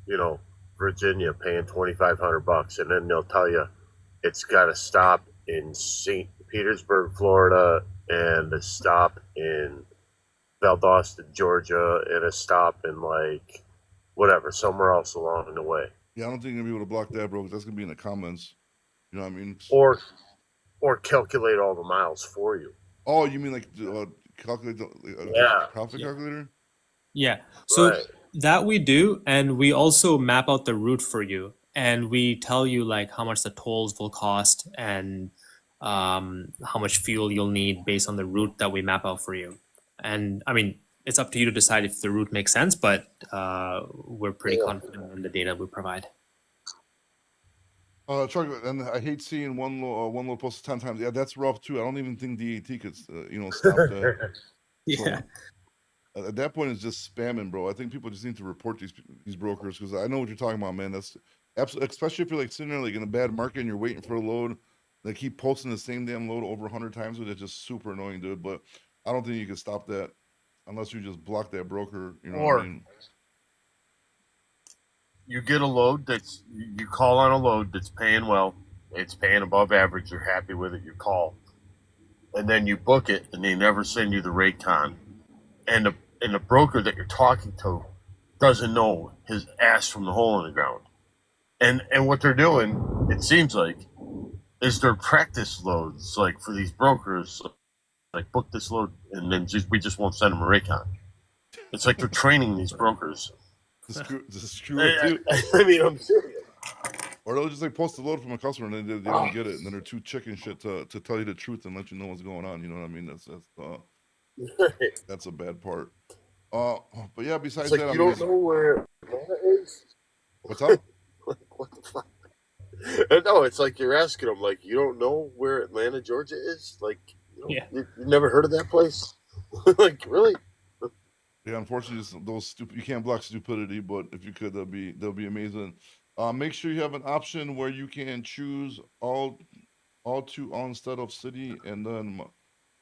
to Virginia, paying $2,500, and then they'll tell you it's got to stop in St. Petersburg, Florida, and a stop in Valdosta, Georgia, and a stop in like whatever somewhere else along the way, Yeah, I don't think you're gonna be able to block that, bro. 'Cause that's gonna be in the comments. You know what I mean? or calculate all the miles for you. Oh, you mean like calculate the Yeah, profit Yeah. calculator? Yeah. So right. that we do, and we also map out the route for you, and we tell you like how much the tolls will cost and how much fuel you'll need based on the route that we map out for you. And I mean, it's up to you to decide if the route makes sense, but we're pretty Yeah. confident in the data we provide. Truck, and I hate seeing one load posted 10 times. Yeah, that's rough too. I don't even think DAT could, stop that. Yeah. So at that point, it's just spamming, bro. I think people just need to report these brokers because I know what you're talking about, man. That's absolutely, especially if you're like sitting there like in a bad market and you're waiting for a load. They keep posting the same damn load over 100 times, which is just super annoying, dude. But I don't think you can stop that unless you just block that broker. You know what Or I mean? you get a load that's you call on a load that's paying well, it's paying above average, you're happy with it, you call, and then you book it, and they never send you the rate con, and the broker that you're talking to doesn't know his ass from the hole in the ground, and what they're doing, it seems like, is their practice loads like for these brokers, like book this load, and then we just won't send them a rate con. It's like they're training these brokers. To screw it too. I mean, I'm serious. Or they'll just like post a load from a customer and they don't get it, and then they're too chicken shit to tell you the truth and let you know what's going on. You know what I mean? That's a bad part. But yeah, besides It's like that, you don't know where Atlanta is. What's up? Like, what the fuck? No, it's like you're asking them, like, you don't know where Atlanta, Georgia is? Like, Yeah. you never heard of that place? Like, really? Yeah, unfortunately, those stupid. You can't block stupidity, but if you could, that'd be amazing. Make sure you have an option where you can choose all to all instead of city, and then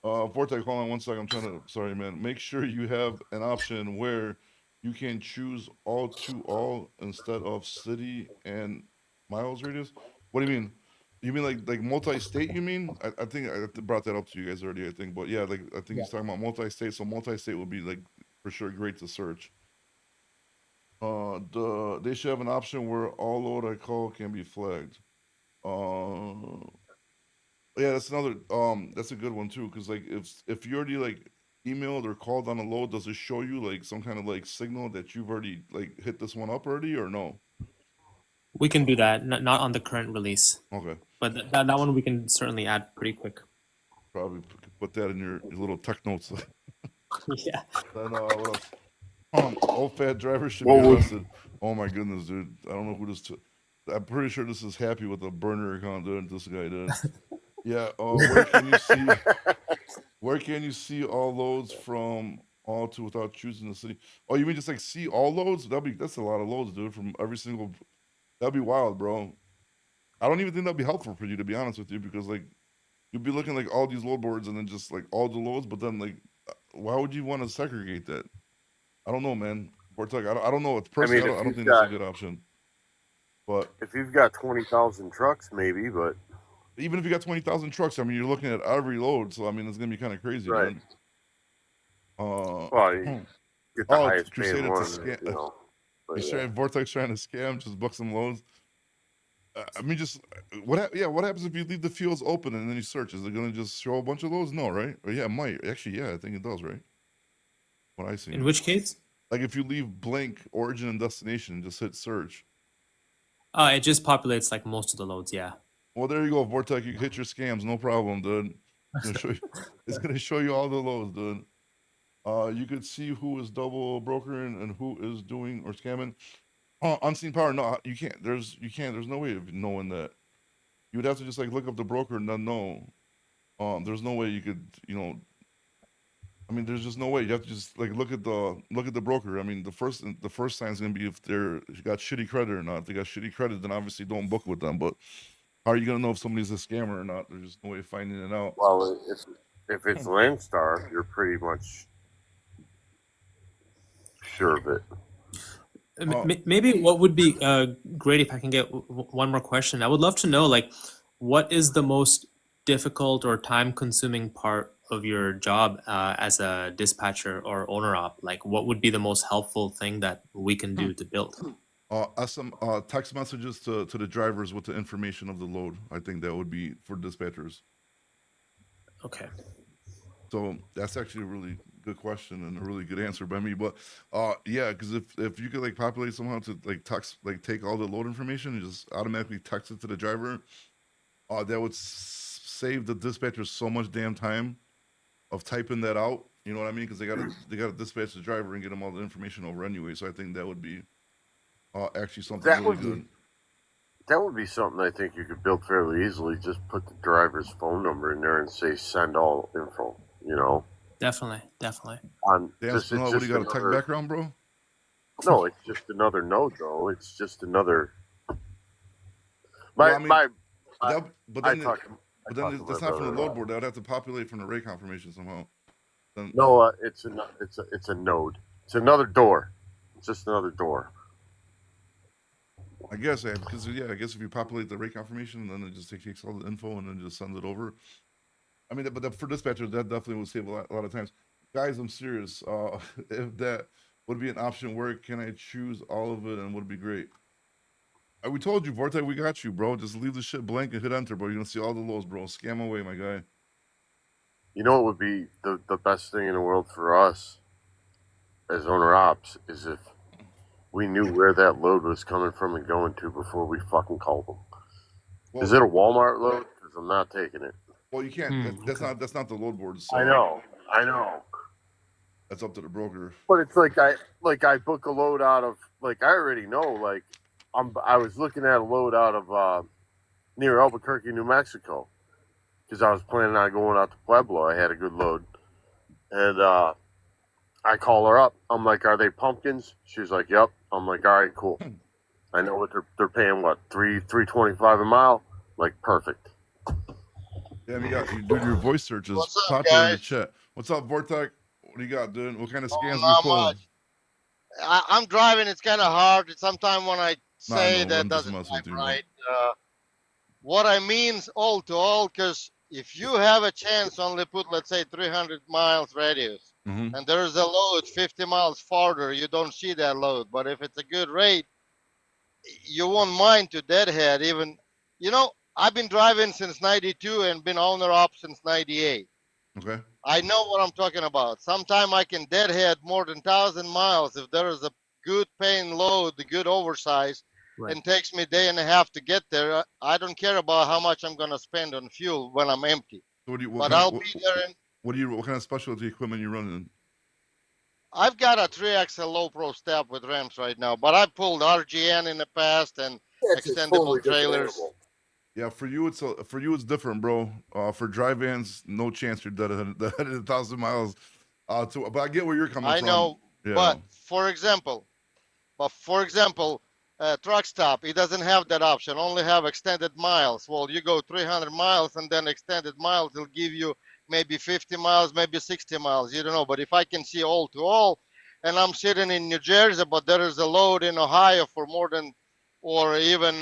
Vortex, hold on one second. I'm trying to. Sorry, man. Make sure you have an option where you can choose all to all instead of city and miles radius. What do you mean? You mean like multi-state? You mean? I think I brought that up to you guys already. I think, but yeah, like I think he's talking about multi-state. So multi-state would be like for sure great to search. They should have an option where all load I call can be flagged. Yeah, that's another. That's a good one too. Cause like if you already like emailed or called on a load, does it show you like some kind of like signal that you've already like hit this one up already or no? We can do that, not on the current release, Okay, but that one we can certainly add pretty quick. probably put that in your little tech notes. Yeah. Then what else? Old fat driver should be What would- arrested. Oh my goodness, dude! I don't know who this. I'm pretty sure this is Happy with a burner account, dude. This guy did. Yeah. Where can you see? Where can you see all loads from all to without choosing the city? Oh, you mean just like see all loads? That's a lot of loads, dude. From every single. That'd be wild, bro. I don't even think that'd be helpful for you, to be honest with you, because like you'd be looking like all these load boards and then just like all the loads, but then like, why would you want to segregate that? I don't know, man. Vortex, I don't know. It's personally, if I don't you've think that's a got- good option. But If you've got 20,000 trucks, maybe, but even if you got 20,000 trucks, I mean, you're looking at every load, so I mean, it's gonna be kind of crazy, Right. man. well, you get the Oh, highest Crusade, paying it's a one. scam. You know, but He's yeah. trying Vortex trying to scam, just book some loads. I mean, just what happens if you leave the fields open and then you search? Is it gonna just show a bunch of loads? No, right? Or yeah, it might. Actually, yeah, I think it does, right? What I see. In which case? Like if you leave blank origin and destination and just hit search. It just populates like most of the loads. Yeah. Well, there you go, Vortex. You can hit your scams, no problem, dude. It's gonna show you all the loads, dude. You could see who is double brokering and who is doing or scamming. Unseen power, no, you can't. There's no way of knowing that. You would have to just like look up the broker and then know. There's no way you could, I mean, there's just no way. You have to just like look at the broker. I mean, the first sign is gonna be if they're got shitty credit or not. If they got shitty credit, then obviously don't book with them. But how are you gonna know if somebody's a scammer or not? There's just no way of finding it out. Well, if it's Landstar, you're pretty much sure of it. Maybe what would be great if I can get one more question. I would love to know, like, what is the most difficult or time-consuming part of your job as a dispatcher or owner op, like what would be the most helpful thing that we can do to build? Text messages to the drivers with the information of the load. I think that would be for dispatchers. Okay. So that's actually a really good question and a really good answer by me. But yeah, because if you could like populate somehow to like text, like take all the load information and just automatically text it to the driver, that would save the dispatchers so much damn time of typing that out. You know what I mean? Because they gotta dispatch the driver and get them all the information over anyway. So I think that would be actually something That really would good. be that would be something I think you could build fairly easily. Just put the driver's phone number in there and say send all info. You know, Definitely. on Damn, just, Spinella, it's what do just you got a tech another. background, bro? No, it's just another node, though. It's just another. Well, I mean, My but I then, talked. but then that's not from the load board. That would have to populate from the rate confirmation somehow. Then, No, it's a node. It's another door. It's just another door. I guess, because I guess if you populate the rate confirmation, and then it just takes all the info and then just sends it over. I mean, but for dispatchers, that definitely would save a lot of times. Guys, I'm serious. If that would be an option, where can I choose all of it, and would be great? We told you, Vortex, we got you, bro. Just leave the shit blank and hit enter, bro. You're gonna see all the lows, bro. Scam away, my guy. You know what would be the best thing in the world for us as owner ops is if we knew where that load was coming from and going to before we fucking called them. Well, Is it a Walmart load? Because I'm not taking it. well, you can't. That's not the load board. So I know. that's up to the broker. But it's like I book a load out of I already know I was looking at a load out of near Albuquerque, New Mexico, because I was planning on going out to Pueblo. I had a good load, and I call her up. I'm like, "Are they pumpkins?" She's like, "Yep." I'm like, "All right, cool. I know what they're paying. What $3.25 a mile? Like perfect." Yeah, you do your voice searches. What's up, Popular in the guys? chat. What's up, Vortex? What do you got, dude? What kind of scams we Not pulling? much. I'm driving. It's kind of hard. Sometimes when I No, I say know, that I'm just doesn't messing type with you, bro. right. What I mean's all to all, because if you have a chance, only put let's say 300 miles radius, Mm-hmm. and there's a load 50 miles farther, you don't see that load. But if it's a good rate, you won't mind to deadhead. Even, I've been driving since '92 and been owner op since '98. Okay. I know what I'm talking about. Sometime I can deadhead more than 1,000 miles if there is a good paying load, the good oversize, Right. and takes me a day and a half to get there. I don't care about how much I'm gonna spend on fuel when I'm empty. So But I'll be there. And what kind of specialty equipment you running? I've got a 3XL low pro step with ramps right now, but I pulled RGN in the past and extendable trailers. Yeah, for you it's different, bro. For dry vans, no chance you're dead at 1,000 miles. But I get where you're coming I from. know, Yeah. but for example, truck stop, it doesn't have that option. Only have extended miles. Well, you go 300 miles and then extended miles will give you maybe 50 miles, maybe 60 miles. You don't know. But if I can see all to all, and I'm sitting in New Jersey, but there is a load in Ohio for more than, or even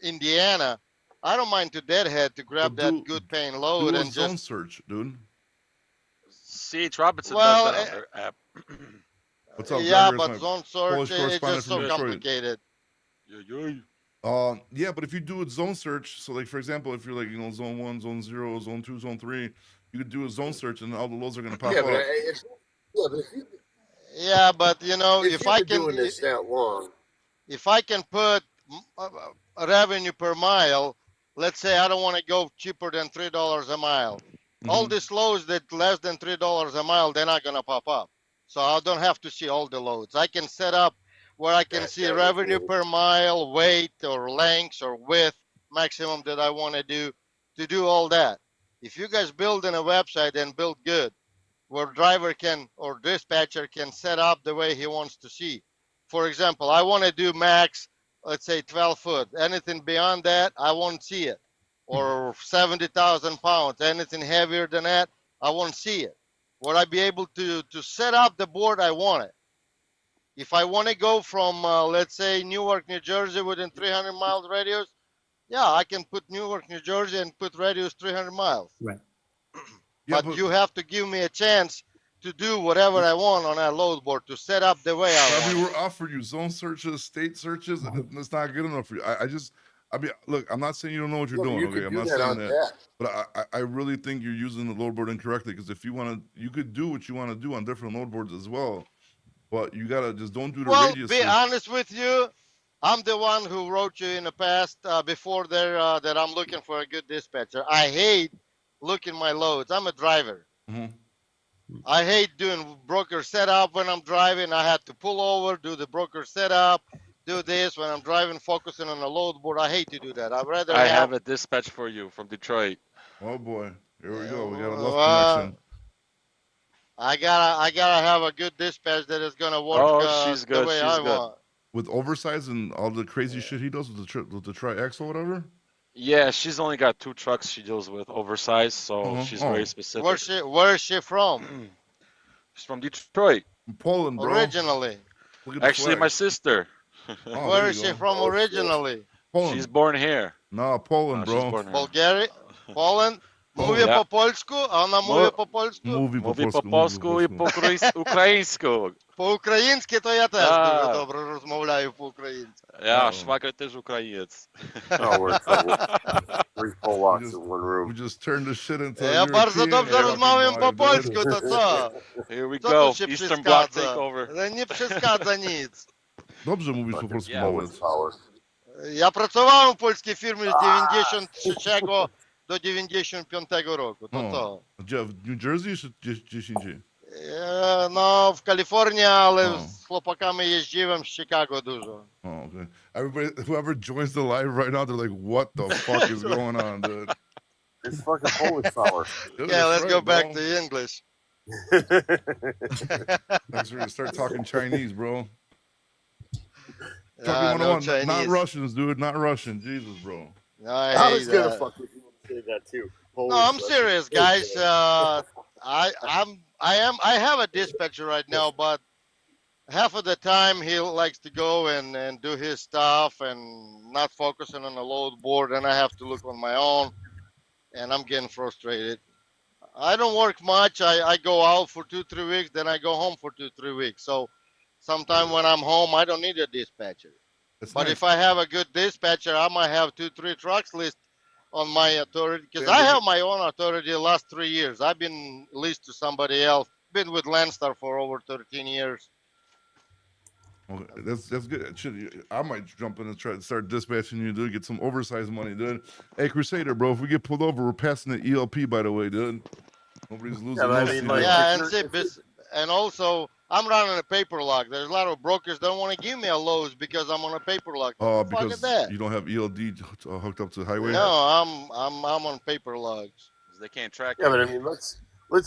Indiana, I don't mind to deadhead to grab Well, that good paying load do a and zone just. search, dude. C.H. Robinson Well, does that on their app. What's up, Yeah, Gregor? but It's my zone Polish search, it's correspondent just from so Detroit. complicated. Yeah, but if you do a zone search, so like for example, if you're like zone 1, zone 0, zone 2, zone 3, you could do a zone search and all the loads are gonna pop up. Yeah, but if I can, doing this that long, if I can put revenue per mile, let's say I don't want to go cheaper than $3 a mile. All Mhm. these loads that less than $3 a mile, they're not gonna pop up. So I don't have to see all the loads. I can set up where I can see revenue per mile, weight or length or width maximum that I want to do all that. If you guys build in a website and build good, where driver can or dispatcher can set up the way he wants to see. For example, I want to do max, let's say 12 foot. Anything beyond that, I won't see it. Or 70,000 pounds. Anything heavier than that, I won't see it. Would I be able to set up the board I want it? If I want to go from, let's say, Newark, New Jersey within 300 miles radius, yeah, I can put Newark, New Jersey and put radius 300 miles. Right. Yeah, but you have to give me a chance to do whatever I want on that load board to set up the way I I mean, want. we're offering you zone searches, state searches, and it's not good enough for you. I mean, look, I'm not saying you don't know what you're Yeah, but doing. you Okay, can I'm do not that saying on that, that. but I really think you're using the load board incorrectly. Because if you want to, you could do what you want to do on different load boards as well. But you gotta just don't do the Well, radius be search. honest with you. I'm the one who wrote you in the past before there that I'm looking for a good dispatcher. I hate looking my loads. I'm a driver. Mhm. I hate doing broker setup when I'm driving. I have to pull over, do the broker setup, do this when I'm driving, focusing on the load board. I hate to do that. I'd rather I have. have a dispatch for you from Detroit. Oh boy, here we go. We got a love Well, connection I gotta have a good dispatch that is gonna work Oh, she's the good. way She's I good. want. with oversize and all the crazy shit he does with the tri-X or whatever. Yeah, she's only got 2 trucks she deals with, oversized, so Uh-huh. she's Oh. very specific. Where is she from? She's from Detroit. Poland, bro. Originally, Look at the Actually, flag. my sister. Oh, where there is you she go. from originally? Poland. She's born here. No, Poland, She's bro. born here. Bulgaria? Poland? Mówię Yeah. po polsku, a ona mówi po polsku. Mówi po Mówi po polsku, polsku i po ukraińsku. По-українськи то я теж А. дуже добре розмовляю по-українськи. Ja, Uh-oh. szwagier też Ukrainiec. Oh, we're in trouble. 3 full locks just- in one We room. just turned this shit into Я bardzo European dobrze fucking розмовляю vibe, по dude. польську, то co? Here we Co go. tu się Eastern Bloc przeszkadza? takeover. Nie przeszkadza nic. Dobrze mówisz po polsku, Yeah. powiedz. Power. Ja pracowałem w polskiej firmie z 93 do 95 roku, to O. co? Gdzie, w New Jersey czy gdzieś indziej? No, w Kalifornii, ale O. z chłopakami jeździłem z Chicago dużo. Oh, okay. Everybody, whoever joins the live right now, they're like, "What the fuck is going on, dude?" It's fucking Polish power. Dude, Yeah, that's let's go right, back bro. to English. Thanks for start talking Chinese, bro. Ah, Talking no 101, not Chinese. Russians, dude, not Russian. Jesus, bro. No, I I hate was gonna that. fuck with you and say that too. No, Polish, I'm Russian. serious, guys. I have a dispatcher right now, but half of the time he likes to go and do his stuff and not focusing on the load board, and I have to look on my own, and I'm getting frustrated. I don't work much. I go out for 2-3 weeks, then I go home for 2-3 weeks. So sometime when I'm home, I don't need a dispatcher. It's But nice. if I have a good dispatcher, I might have 2-3 trucks list on my authority because Yeah, I but have my own authority the last 3 years. I've been leased to somebody else. Been with Landstar for over 13 years. Okay, that's good. Shit, I might jump in and try to start dispatching you, dude. Get some oversized money, dude. Hey, Crusader, bro. If we get pulled over, we're passing the ELP, by the way, dude. Nobody's losing. but I no mean, sleep. like, Yeah, if and you're- see, and also I'm running a paper lock. There's a lot of brokers don't want to give me a Lowe's because I'm on a paper lock. Oh, What the fuck is because that? you don't have ELD hooked up to the highway. No, I'm on paper logs. They can't track Yeah, but I mean, let's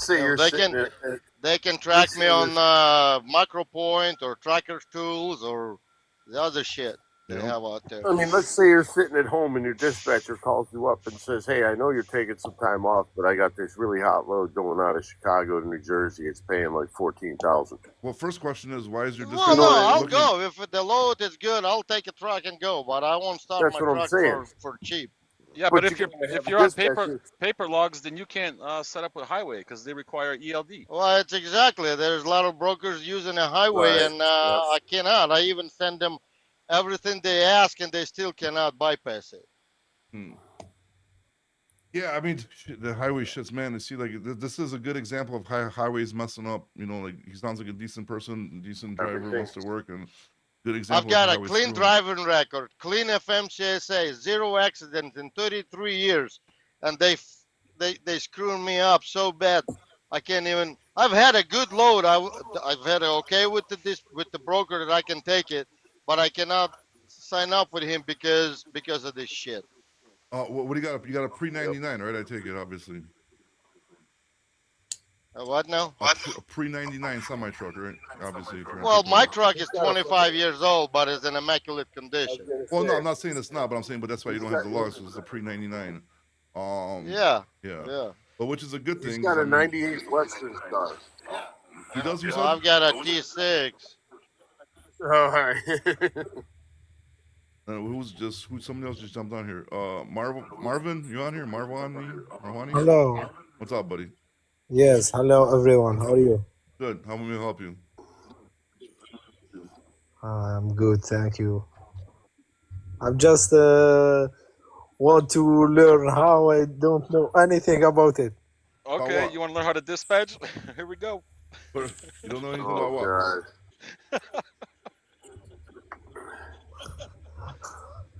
say Yeah, you're they sitting can- at They can track me on Listen, MacroPoint or Trackers Tools or the other shit they Yeah. have out there. I mean, let's say you're sitting at home and your dispatcher calls you up and says, "Hey, I know you're taking some time off, but I got this really hot load going out of Chicago to New Jersey. It's paying like 14,000." Well, first question is, why is your Well, dispatcher no, what I I'll looking- go. If the load is good, I'll take a truck and go, but I won't stop That's my what I'm truck saying. for cheap. Yeah, But but if you you're gotta have if a you're on dispatcher. paper logs, then you can't set up a highway because they require ELD. Well, it's exactly. There's a lot of brokers using a highway, Right, and yes. I cannot. I even send them everything they ask, and they still cannot bypass it. Hmm. Yeah, I mean, shit, the highway shits, man. To see, like, this is a good example of how highways messing up. You know, like, he sounds like a decent person, decent driver, Everything. wants to work, and good example. I've got of a highways clean screwing. driving record, clean FMCSA, 0 accidents in 33 years, and they screwing me up so bad. I can't even. I've had a good load. I've had it okay with the broker that I can take it, but I cannot sign up with him because of this shit. What do you got? You got a pre-99, right? I take it, obviously. What now? A pre-99 semi-truck, right? Obviously. if you're gonna Well, take my one. truck is 25 years old, but it's in immaculate condition. Well, no, I'm not saying it's not, but I'm saying, but that's why you don't have the logs, 'cause it's a pre-99. Yeah, Yeah. yeah. But which is a good He's thing. got 'cause, a I mean, 98 Western Star. He does, you Well, I've said? got a T6. All right. Somebody else just jumped on here. Marvin, you on here? Marvani? Hello. What's up, buddy? Yes, hello everyone. How are you? Good. How may we help you? I'm good, thank you. I'm just want to learn how I don't know anything about it. Okay, what? you want to learn how to dispatch? Here we go. But you don't know anything Oh about what? god.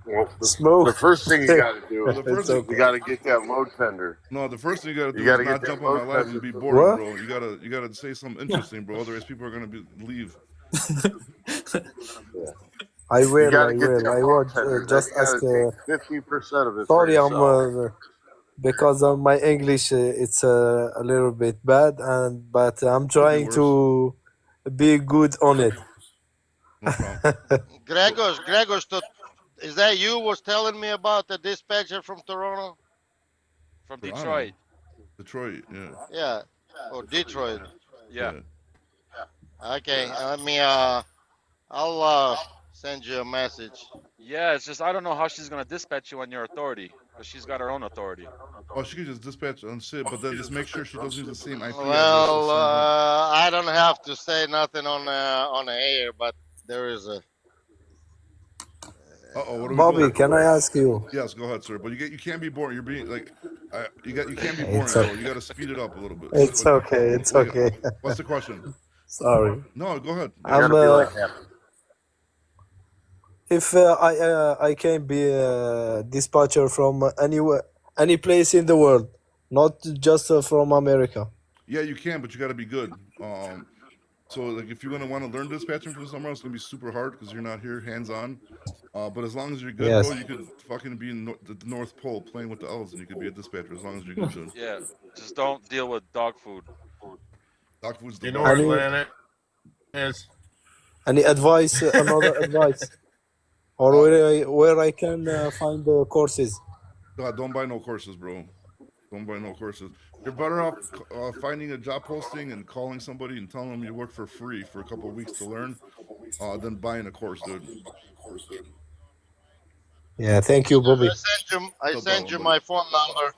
Well, the Smoke. first thing you got to do Well, the is first It's thing, you okay. got to get that load tender. no, the first thing you gotta do You got is to get not that jump on my load life tender. and be boring, What? bro. You gotta say something interesting, bro. Otherwise, people are gonna leave. I You will, got I to get will. that I load would tender. Then just you got ask. to take 50% of it for Sorry, I'm yourself. because of my English, it's a little bit bad, but I'm Could be trying worse. to be good on it. No problem. Gregos, is that you was telling me about the dispatcher from Toronto? From Toronto. Detroit. Detroit, yeah. Yeah, or Detroit. Yeah. Okay, let me. I'll send you a message. Yeah, it's just I don't know how she's gonna dispatch you on your authority, because she's got her own authority. Oh, she could just dispatch on shit, but then just make sure she doesn't use the same IP address. Well, as Sam I don't have to say nothing on the air, but there is a. Uh-oh, what do we Bobby, do? can I ask you? Yes, go ahead, sir. But you can't be boring. You're being like, you can't be boring, It's bro. okay. You got to speed it up a little bit. It's But okay. It's wait, okay. what's the question? Sorry. No, go ahead. You got I'm to be like him. if I can be a dispatcher from anywhere, any place in the world, not just from America. Yeah, you can, but you got to be good. So like if you're gonna want to learn dispatching from somewhere, it's gonna be super hard because you're not here hands on. But as long as you're good, Yes. bro, you could fucking be in the North Pole playing with the elves, and you could be a dispatcher as long as you're good, dude. Yeah, just don't deal with dog food. Dog food's Do the you know best. where Any Atlanta is? any advice? Another advice, or where I can find the courses? God, don't buy no courses, bro. Don't buy no courses. You're better off finding a job posting and calling somebody and telling them you work for free for a couple of weeks to learn, than buying a course, dude. Yeah, thank you, Bobby. I No sent you problem, my phone number.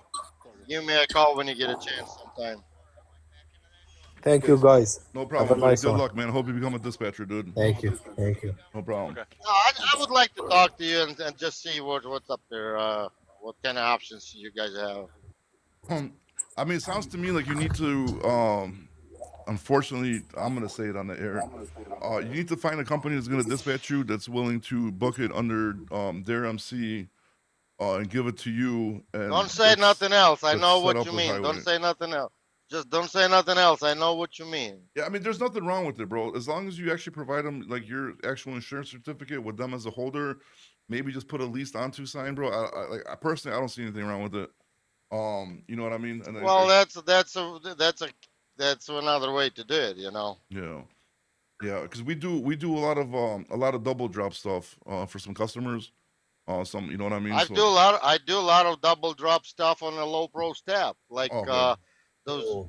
Give me a call when you get a chance sometime. Thank you, guys. No Have a problem, dude. nice Good one. luck, man. Hope you become a dispatcher, dude. Thank you. Thank you. No problem. Okay. No, I would like to talk to you and just see what's up there. What kind of options you guys have. I mean, it sounds to me like you need to, unfortunately, I'm going to say it on the air. You need to find a company that's going to dispatch you that's willing to book it under their MC and give it to you. And Don't say nothing else. I that's know set what up you with mean. Highway. Don't say nothing else. Just don't say nothing else. I know what you mean. Yeah, I mean, there's nothing wrong with it, bro. As long as you actually provide them like your actual insurance certificate with them as a holder, maybe just put a leased onto sign, bro. I personally, I don't see anything wrong with it. You know what I mean? And Well, that's another way to do it. You know. yeah, because we do a lot of double drop stuff for some customers. Some, you know what I mean? I do a lot of double drop stuff on a low pro step, like Oh, good. those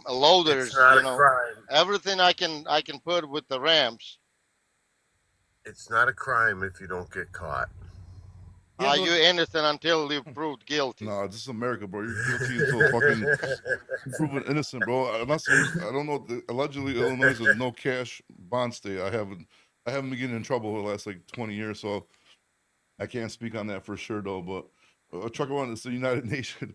loaders. It's not You a know, crime. everything I can put with the ramps. It's not a crime if you don't get caught. Yeah, Are but- you innocent until you proved guilty? No, this is America, bro. You're guilty until fucking proven innocent, bro. Unless I don't know. Allegedly, Illinois is no cash bond state. I haven't been getting in trouble the last like 20 years, so I can't speak on that for sure, though. But trucker one, it's the United Nations.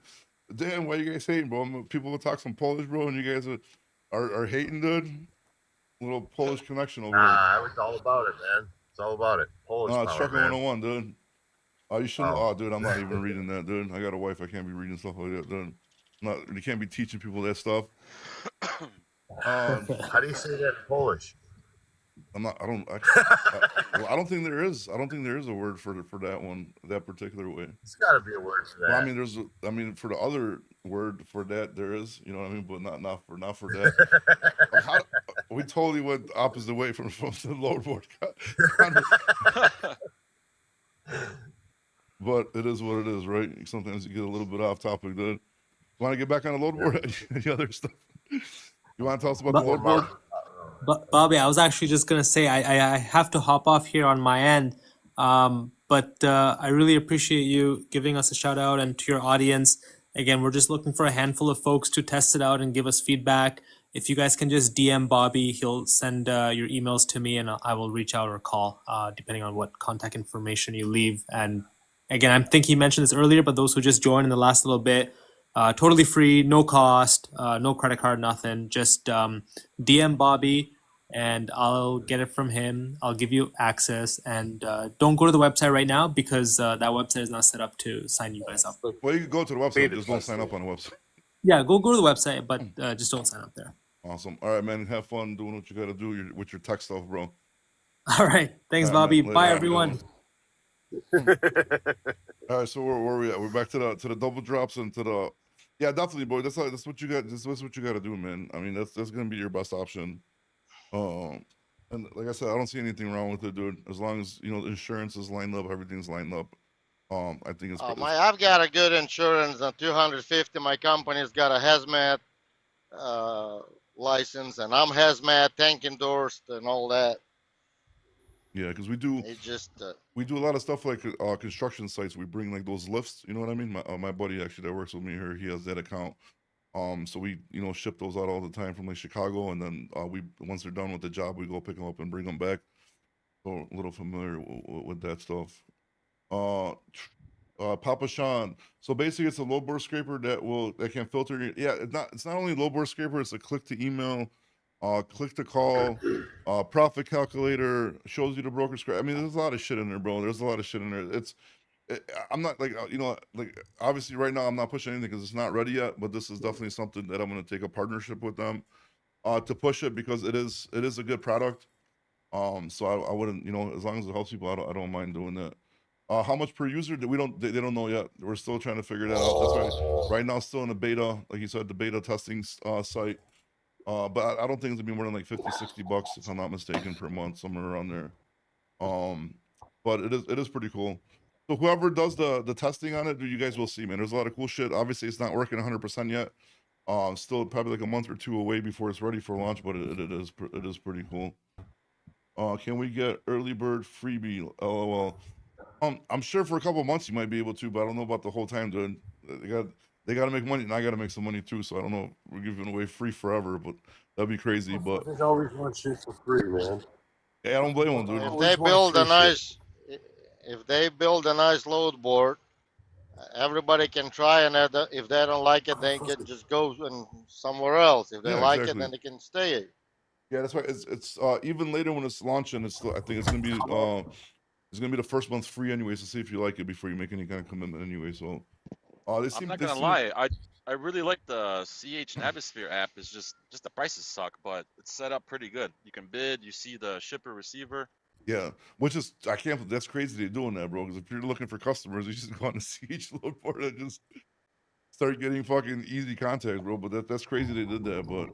Damn, why you guys hating, bro? People will talk some Polish, bro, and you guys are hating, dude. Little Polish connection over here. I was all about it, man. It's all about it. Polish No, it's power, trucker man. 101, dude. Oh, you shouldn't. Oh. Oh, dude, I'm not even reading that, dude. I got a wife. I can't be reading stuff like that, dude. You can't be teaching people that stuff. How do you say that in Polish? Well, I don't think there is. I don't think there is a word for that one, that particular way. There's got to be a word for that. Well, I mean, for the other word for that, there is. You know what I mean? But not for that. We totally went opposite way from the load board. But it is what it is, right? Sometimes you get a little bit off topic, dude. Want to get back on the load board? Any other stuff? You want to tell us about the load board? But Bobby, I was actually just gonna say I have to hop off here on my end, but I really appreciate you giving us a shout out and to your audience. Again, we're just looking for a handful of folks to test it out and give us feedback. If you guys can just DM Bobby, he'll send your emails to me and I will reach out or call, depending on what contact information you leave. And again, I think he mentioned this earlier, but those who just joined in the last little bit, totally free, no cost, no credit card, nothing. Just DM Bobby and I'll get it from him. I'll give you access, and don't go to the website right now because that website is not set up to sign you guys up. Well, you can go to the website, Beta just don't test sign it. up on the website. Yeah, go to the website, but just don't sign up there. Awesome. All right, man. Have fun doing what you got to do with your tech stuff, bro. All right, thanks, All right, Bobby. man. Bye, Later. everyone. All right, so where are we at? We're back to the double drops and to the definitely, boy. That's what you got. That's what you got to do, man. I mean, that's gonna be your best option. And like I said, I don't see anything wrong with it, dude. As long as the insurance is lined up, everything's lined up. I think it's. I've got a good insurance on 250. My company's got a hazmat license, and I'm hazmat tank endorsed and all that. Yeah, because we do It just we do a lot of stuff like construction sites. We bring like those lifts. You know what I mean? My buddy actually that works with me here, he has that account. So we ship those out all the time from like Chicago, and then we once they're done with the job, we go pick them up and bring them back. So a little familiar with that stuff. Papa Sean. So basically, it's a low bore scraper that can filter. Yeah, it's not only low bore scraper. It's a click to email, click to call, profit calculator, shows you the broker scraper. I mean, there's a lot of shit in there, bro. There's a lot of shit in there. I'm not like like obviously right now I'm not pushing anything because it's not ready yet. But this is definitely something that I'm going to take a partnership with them to push it because it is a good product. So I wouldn't as long as it helps people, I don't mind doing that. How much per user? They don't know yet. We're still trying to figure that out. That's why right now still in the beta, like you said, the beta testing site. But I don't think it's gonna be more than like $50-$60 if I'm not mistaken per month, somewhere around there. But it is pretty cool. So whoever does the testing on it, you guys will see, man. There's a lot of cool shit. Obviously, it's not working 100% yet. Still probably like a month or two away before it's ready for launch, but it is pretty cool. Can we get early bird freebie? LOL. I'm sure for a couple months you might be able to, but I don't know about the whole time, dude. They got to make money, and I got to make some money too. So I don't know. We're giving away free forever, but that'd be crazy. But There's always one shit for free, man. yeah, I don't blame them, dude. if always they want build a free shit. if they build a nice load board, everybody can try, and if they don't like it, they can just go and somewhere else. If they Yeah, like exactly. it, then they can stay. Yeah, that's why it's even later when it's launching. I think it's gonna be the first month free anyways to see if you like it before you make any kind of commitment anyway. So they I'm seem not they gonna seem- lie. I really like the CH Navisphere app. It's just the prices suck, but it's set up pretty good. You can bid. You see the shipper receiver. Yeah, which is I can't. That's crazy they're doing that, bro. Because if you're looking for customers, you just go on the CH load board and just start getting fucking easy contacts, bro. But that's crazy they did that. But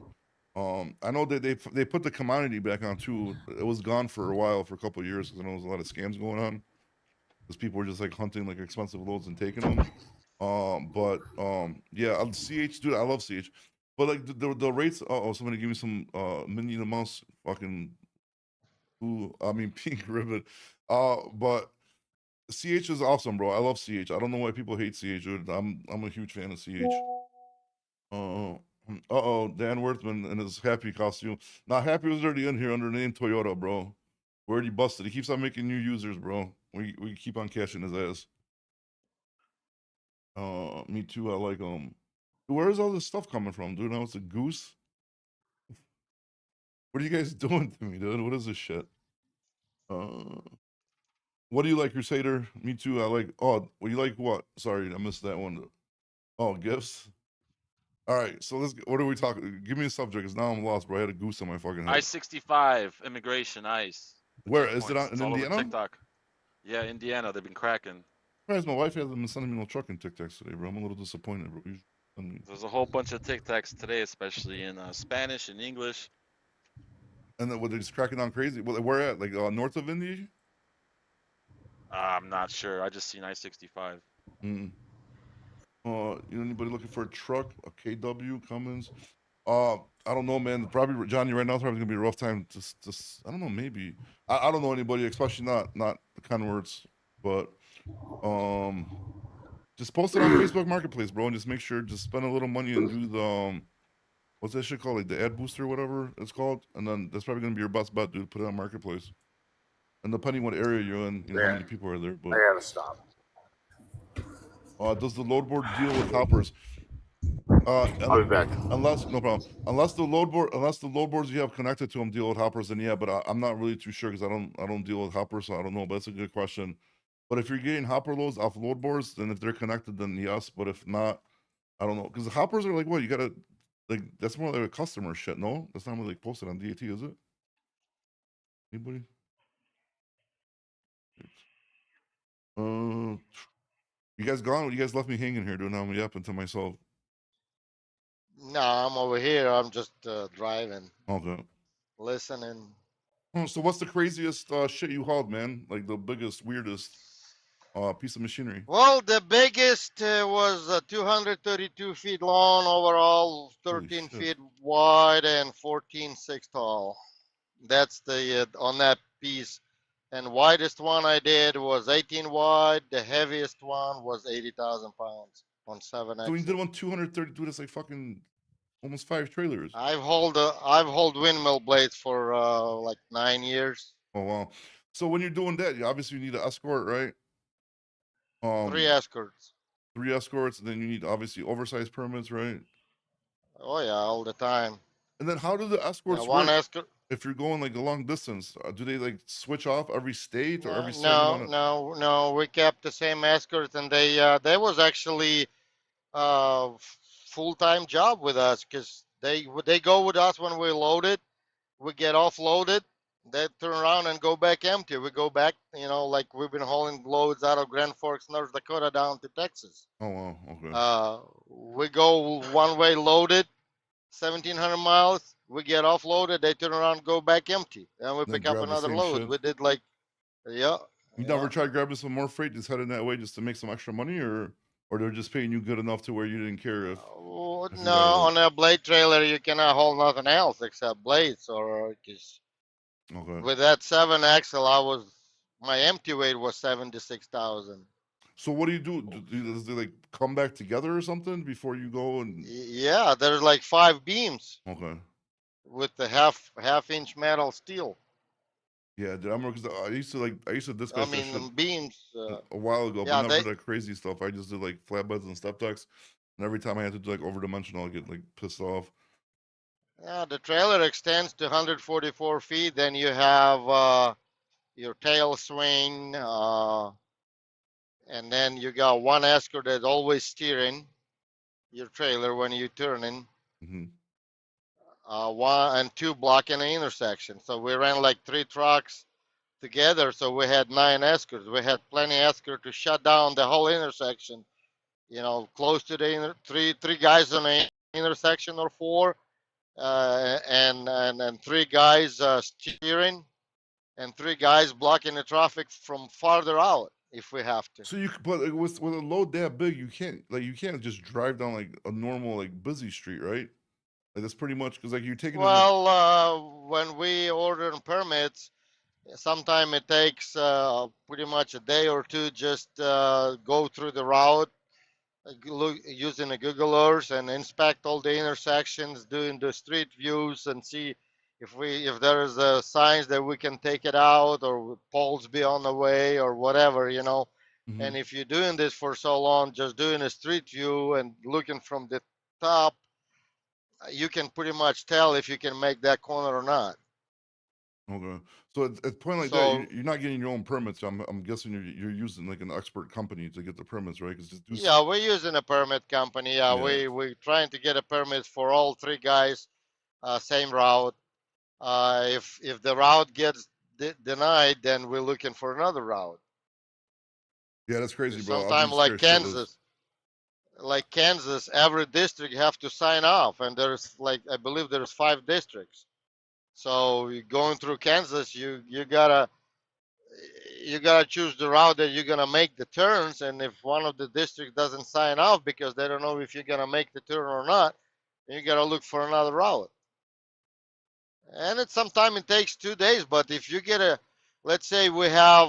I know that they put the commodity back on too. It was gone for a while, for a couple of years, because I know there's a lot of scams going on. Because people were just like hunting like expensive loads and taking them. Yeah, CH, dude, I love CH. But like the rates. Oh, somebody give me some Minnie the Mouse fucking. Ooh, I mean pink ribbon. But CH is awesome, bro. I love CH. I don't know why people hate CH, dude. I'm a huge fan of CH. Dan Worthman and his Happy costume. Now Happy was already in here under the name Toyota, bro. We're already busted. He keeps on making new users, bro. We keep on cashing his ass. Me too. I like Where is all this stuff coming from, dude? Now it's a goose. What are you guys doing to me, dude? What is this shit? What do you like, Crusader? Me too. I like. Oh, well, you like what? Sorry, I missed that one. Oh, gifts. All right, so what are we talking? Give me a subject, because now I'm lost, bro. I had a goose on my fucking head. I-65 immigration ICE. The Where is it checkpoints. on in It's all over Indiana? TikTok. Yeah, Indiana. They've been cracking. Surprised my wife hasn't been sending me no trucking TikToks today, bro. I'm a little disappointed, bro. There's a whole bunch of TikToks today, especially in Spanish and English. And then what, they're just cracking on crazy. Well, where at? Like north of India? I'm not sure. I just seen I-65. Anybody looking for a truck? A KW Cummins? I don't know, man. Probably Johnny right now. It's probably gonna be a rough time. Just I don't know. Maybe I don't know anybody, especially not the kind words. But Just post it on Facebook Marketplace, bro, and just make sure just spend a little money and do the what's that shit called, like the ad booster or whatever it's called, and then that's probably gonna be your best bet, dude. Put it on Marketplace, and depending what area you're in, you know how Yeah. many people are there. I But gotta stop. does the load board deal with hoppers? I'll be back. Unless no problem. Unless the load boards you have connected to them deal with hoppers, then yeah. But I'm not really too sure because I don't deal with hoppers, so I don't know. But that's a good question. But if you're getting hopper loads off load boards, then if they're connected, then yes. But if not, I don't know. Because the hoppers are like what you gotta like. That's more like a customer shit. No, that's not really like posted on DAT, is it? Anybody? You guys gone? You guys left me hanging here doing I'm yapping to myself. No, I'm over here. I'm just driving, Okay. listening. Oh, so what's the craziest shit you hauled, man? Like the biggest, weirdest piece of machinery? Well, the biggest was 232 feet long overall, Holy 13 shit. feet wide, and 14.6 tall. That's the on that piece. And widest one I did was 18 wide. The heaviest one was 80,000 pounds on 7 So when you axle. did one 232, that's like fucking almost 5 trailers. I've hold windmill blades for like 9 years. Oh wow. So when you're doing that, you obviously need an escort, right? 3 escorts. 3 escorts, and then you need obviously oversized permits, right? Oh yeah, all the time. And then how do the Yeah, escorts one work escort. if you're going like a long distance? Do they like switch off every state or every certain No, amount of... no. We kept the same escorts, and they was actually full-time job with us because they go with us when we load it. We get offloaded. They turn around and go back empty. We go back, like we've been hauling loads out of Grand Forks, North Dakota, down to Texas. Oh wow, okay. We go one way loaded, 1,700 miles. We get offloaded. They turn around, go back empty, and we Then pick up grab the another same load. shit. We did like, yeah. You never tried grabbing some more freight, just heading that way just to make some extra money, or they're just paying you good enough to where you didn't care if Oh, if you no, got on a blade trailer you cannot haul nothing else except blades, or because okay. with that 7 axle, my empty weight was 76,000. So what do you do? Does they like come back together or something before you go and Yeah, there's like 5 beams okay? with the half-inch metal steel. Yeah, dude, I remember because I used to dispatch I that mean, shit the beams. a while ago, yeah, but never they. that crazy stuff. I just did like flatbeds and step decks, and every time I had to do like overdimensional, I get like pissed off. Yeah, the trailer extends to 144 feet. Then you have your tail swing, and then you got one escort that's always steering your trailer when you're turning. Hmm. 1 and 2 blocking the intersection. So we ran like 3 trucks together. So we had 9 escorts. We had plenty of escort to shut down the whole intersection. Close to the three guys on the intersection or 4, and 3 guys steering, and 3 guys blocking the traffic from farther out if we have to. So but like, with a load that big, you can't just drive down like a normal like busy street, right? Like that's pretty much because like you're taking Well, when we order permits, sometimes it takes pretty much a day or 2 just go through the route, look using the Google Earth and inspect all the intersections, doing the street views, and see if there is signs that we can take it out, or poles be on the way or whatever. Mhm. And if you're doing this for so long, just doing a street view and looking from the top, you can pretty much tell if you can make that corner or not. Okay. So at a point like that, So you're not getting your own permits. I'm guessing you're using like an expert company to get the permits, right? Because yeah, we're using a permit company. Yeah. We're trying to get a permit for all 3 guys, same route. If the route gets denied, then we're looking for another route. Yeah, that's crazy, bro. I'll be Sometime like scared shitless. Kansas, every district have to sign off, and there's I believe there's 5 districts. So going through Kansas, you gotta choose the route that you're gonna make the turns, and if one of the districts doesn't sign off because they don't know if you're gonna make the turn or not, then you gotta look for another route. And sometimes it takes 2 days, but if you get let's say we have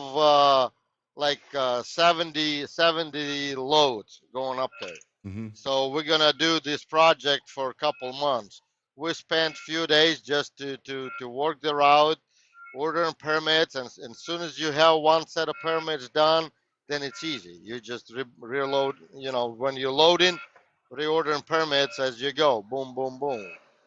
like 70 loads going up there. Mm-hmm. So we're gonna do this project for a couple months. We spent few days just to work the route, ordering permits, and as soon as you have one set of permits done, then it's easy. You just reload. You know, when you're loading, reordering permits as you go. Boom, boom, boom.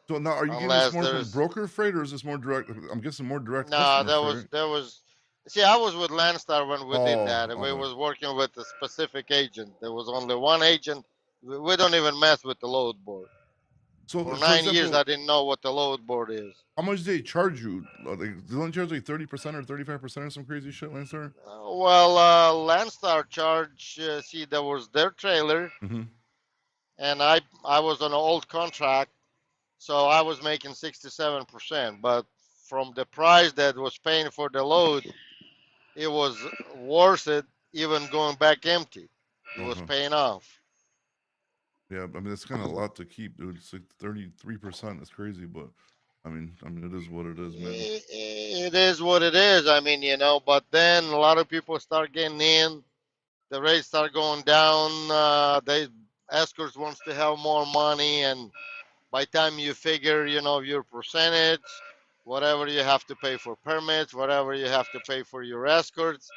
So now, are you getting this Unless more from there's broker freight, or is this more direct? I'm guessing more direct no, customer freight. there was. See, I was with Landstar when we did Oh, that, and we okay. was working with a specific agent. There was only one agent. We don't even mess with the load board. So, For for 9 years, example, I didn't know what the load board is. how much do they charge you? They only charge like 30% or 35% or some crazy shit, Lancer? Landstar charge. See, there was their trailer, Mm-hmm. and I was on an old contract, so I was making 67%. But from the price that was paying for the load, it was worth it. Even going back empty, it was Okay. paying off. Yeah, I mean, it's kind of a lot to keep, dude. It's like 33%. That's crazy, but I mean, it is what it is, man. It is what it is. I mean, you know, but then a lot of people start getting in. The rates start going down. They escorts wants to have more money, and by the time you figure, you know, your percentage, whatever you have to pay for permits, whatever you have to pay for your escorts,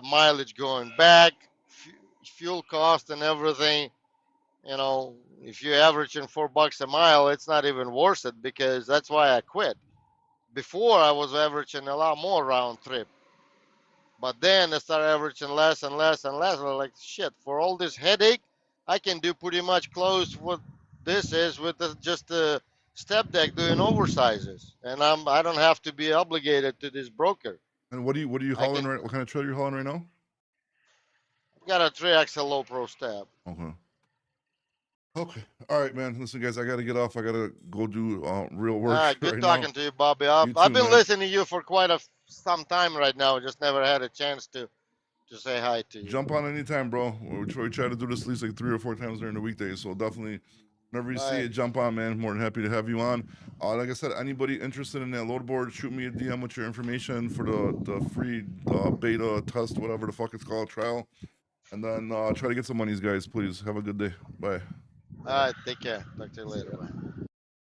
mileage going back, fuel cost, and everything. You know, if you're averaging $4 a mile, it's not even worth it, because that's why I quit. Before I was averaging a lot more round trip, but then I started averaging less and less and less. I'm like, shit, for all this headache, I can do pretty much close what this is with just a step deck doing oversizes, and I don't have to be obligated to this broker. And what are you I hauling can right? What kind of trailer you hauling right now? got a 3XL low pro step. Okay. Okay. All right, man. Listen, guys, I gotta get off. I gotta go do real work All right, good right talking now. to you, Bobby. You I've too, been man. listening to you for quite some time right now. Just never had a chance to say hi to you. Jump on anytime, bro. We try to do this at least like 3 or 4 times during the weekdays. So definitely, whenever you see Right. it, jump on, man. More than happy to have you on. Like I said, anybody interested in that load board, shoot me a DM with your information for the free beta test, whatever the fuck it's called, trial. And then try to get some monies, guys. Please have a good day. Bye. All right, take care. Talk to you later. Bye.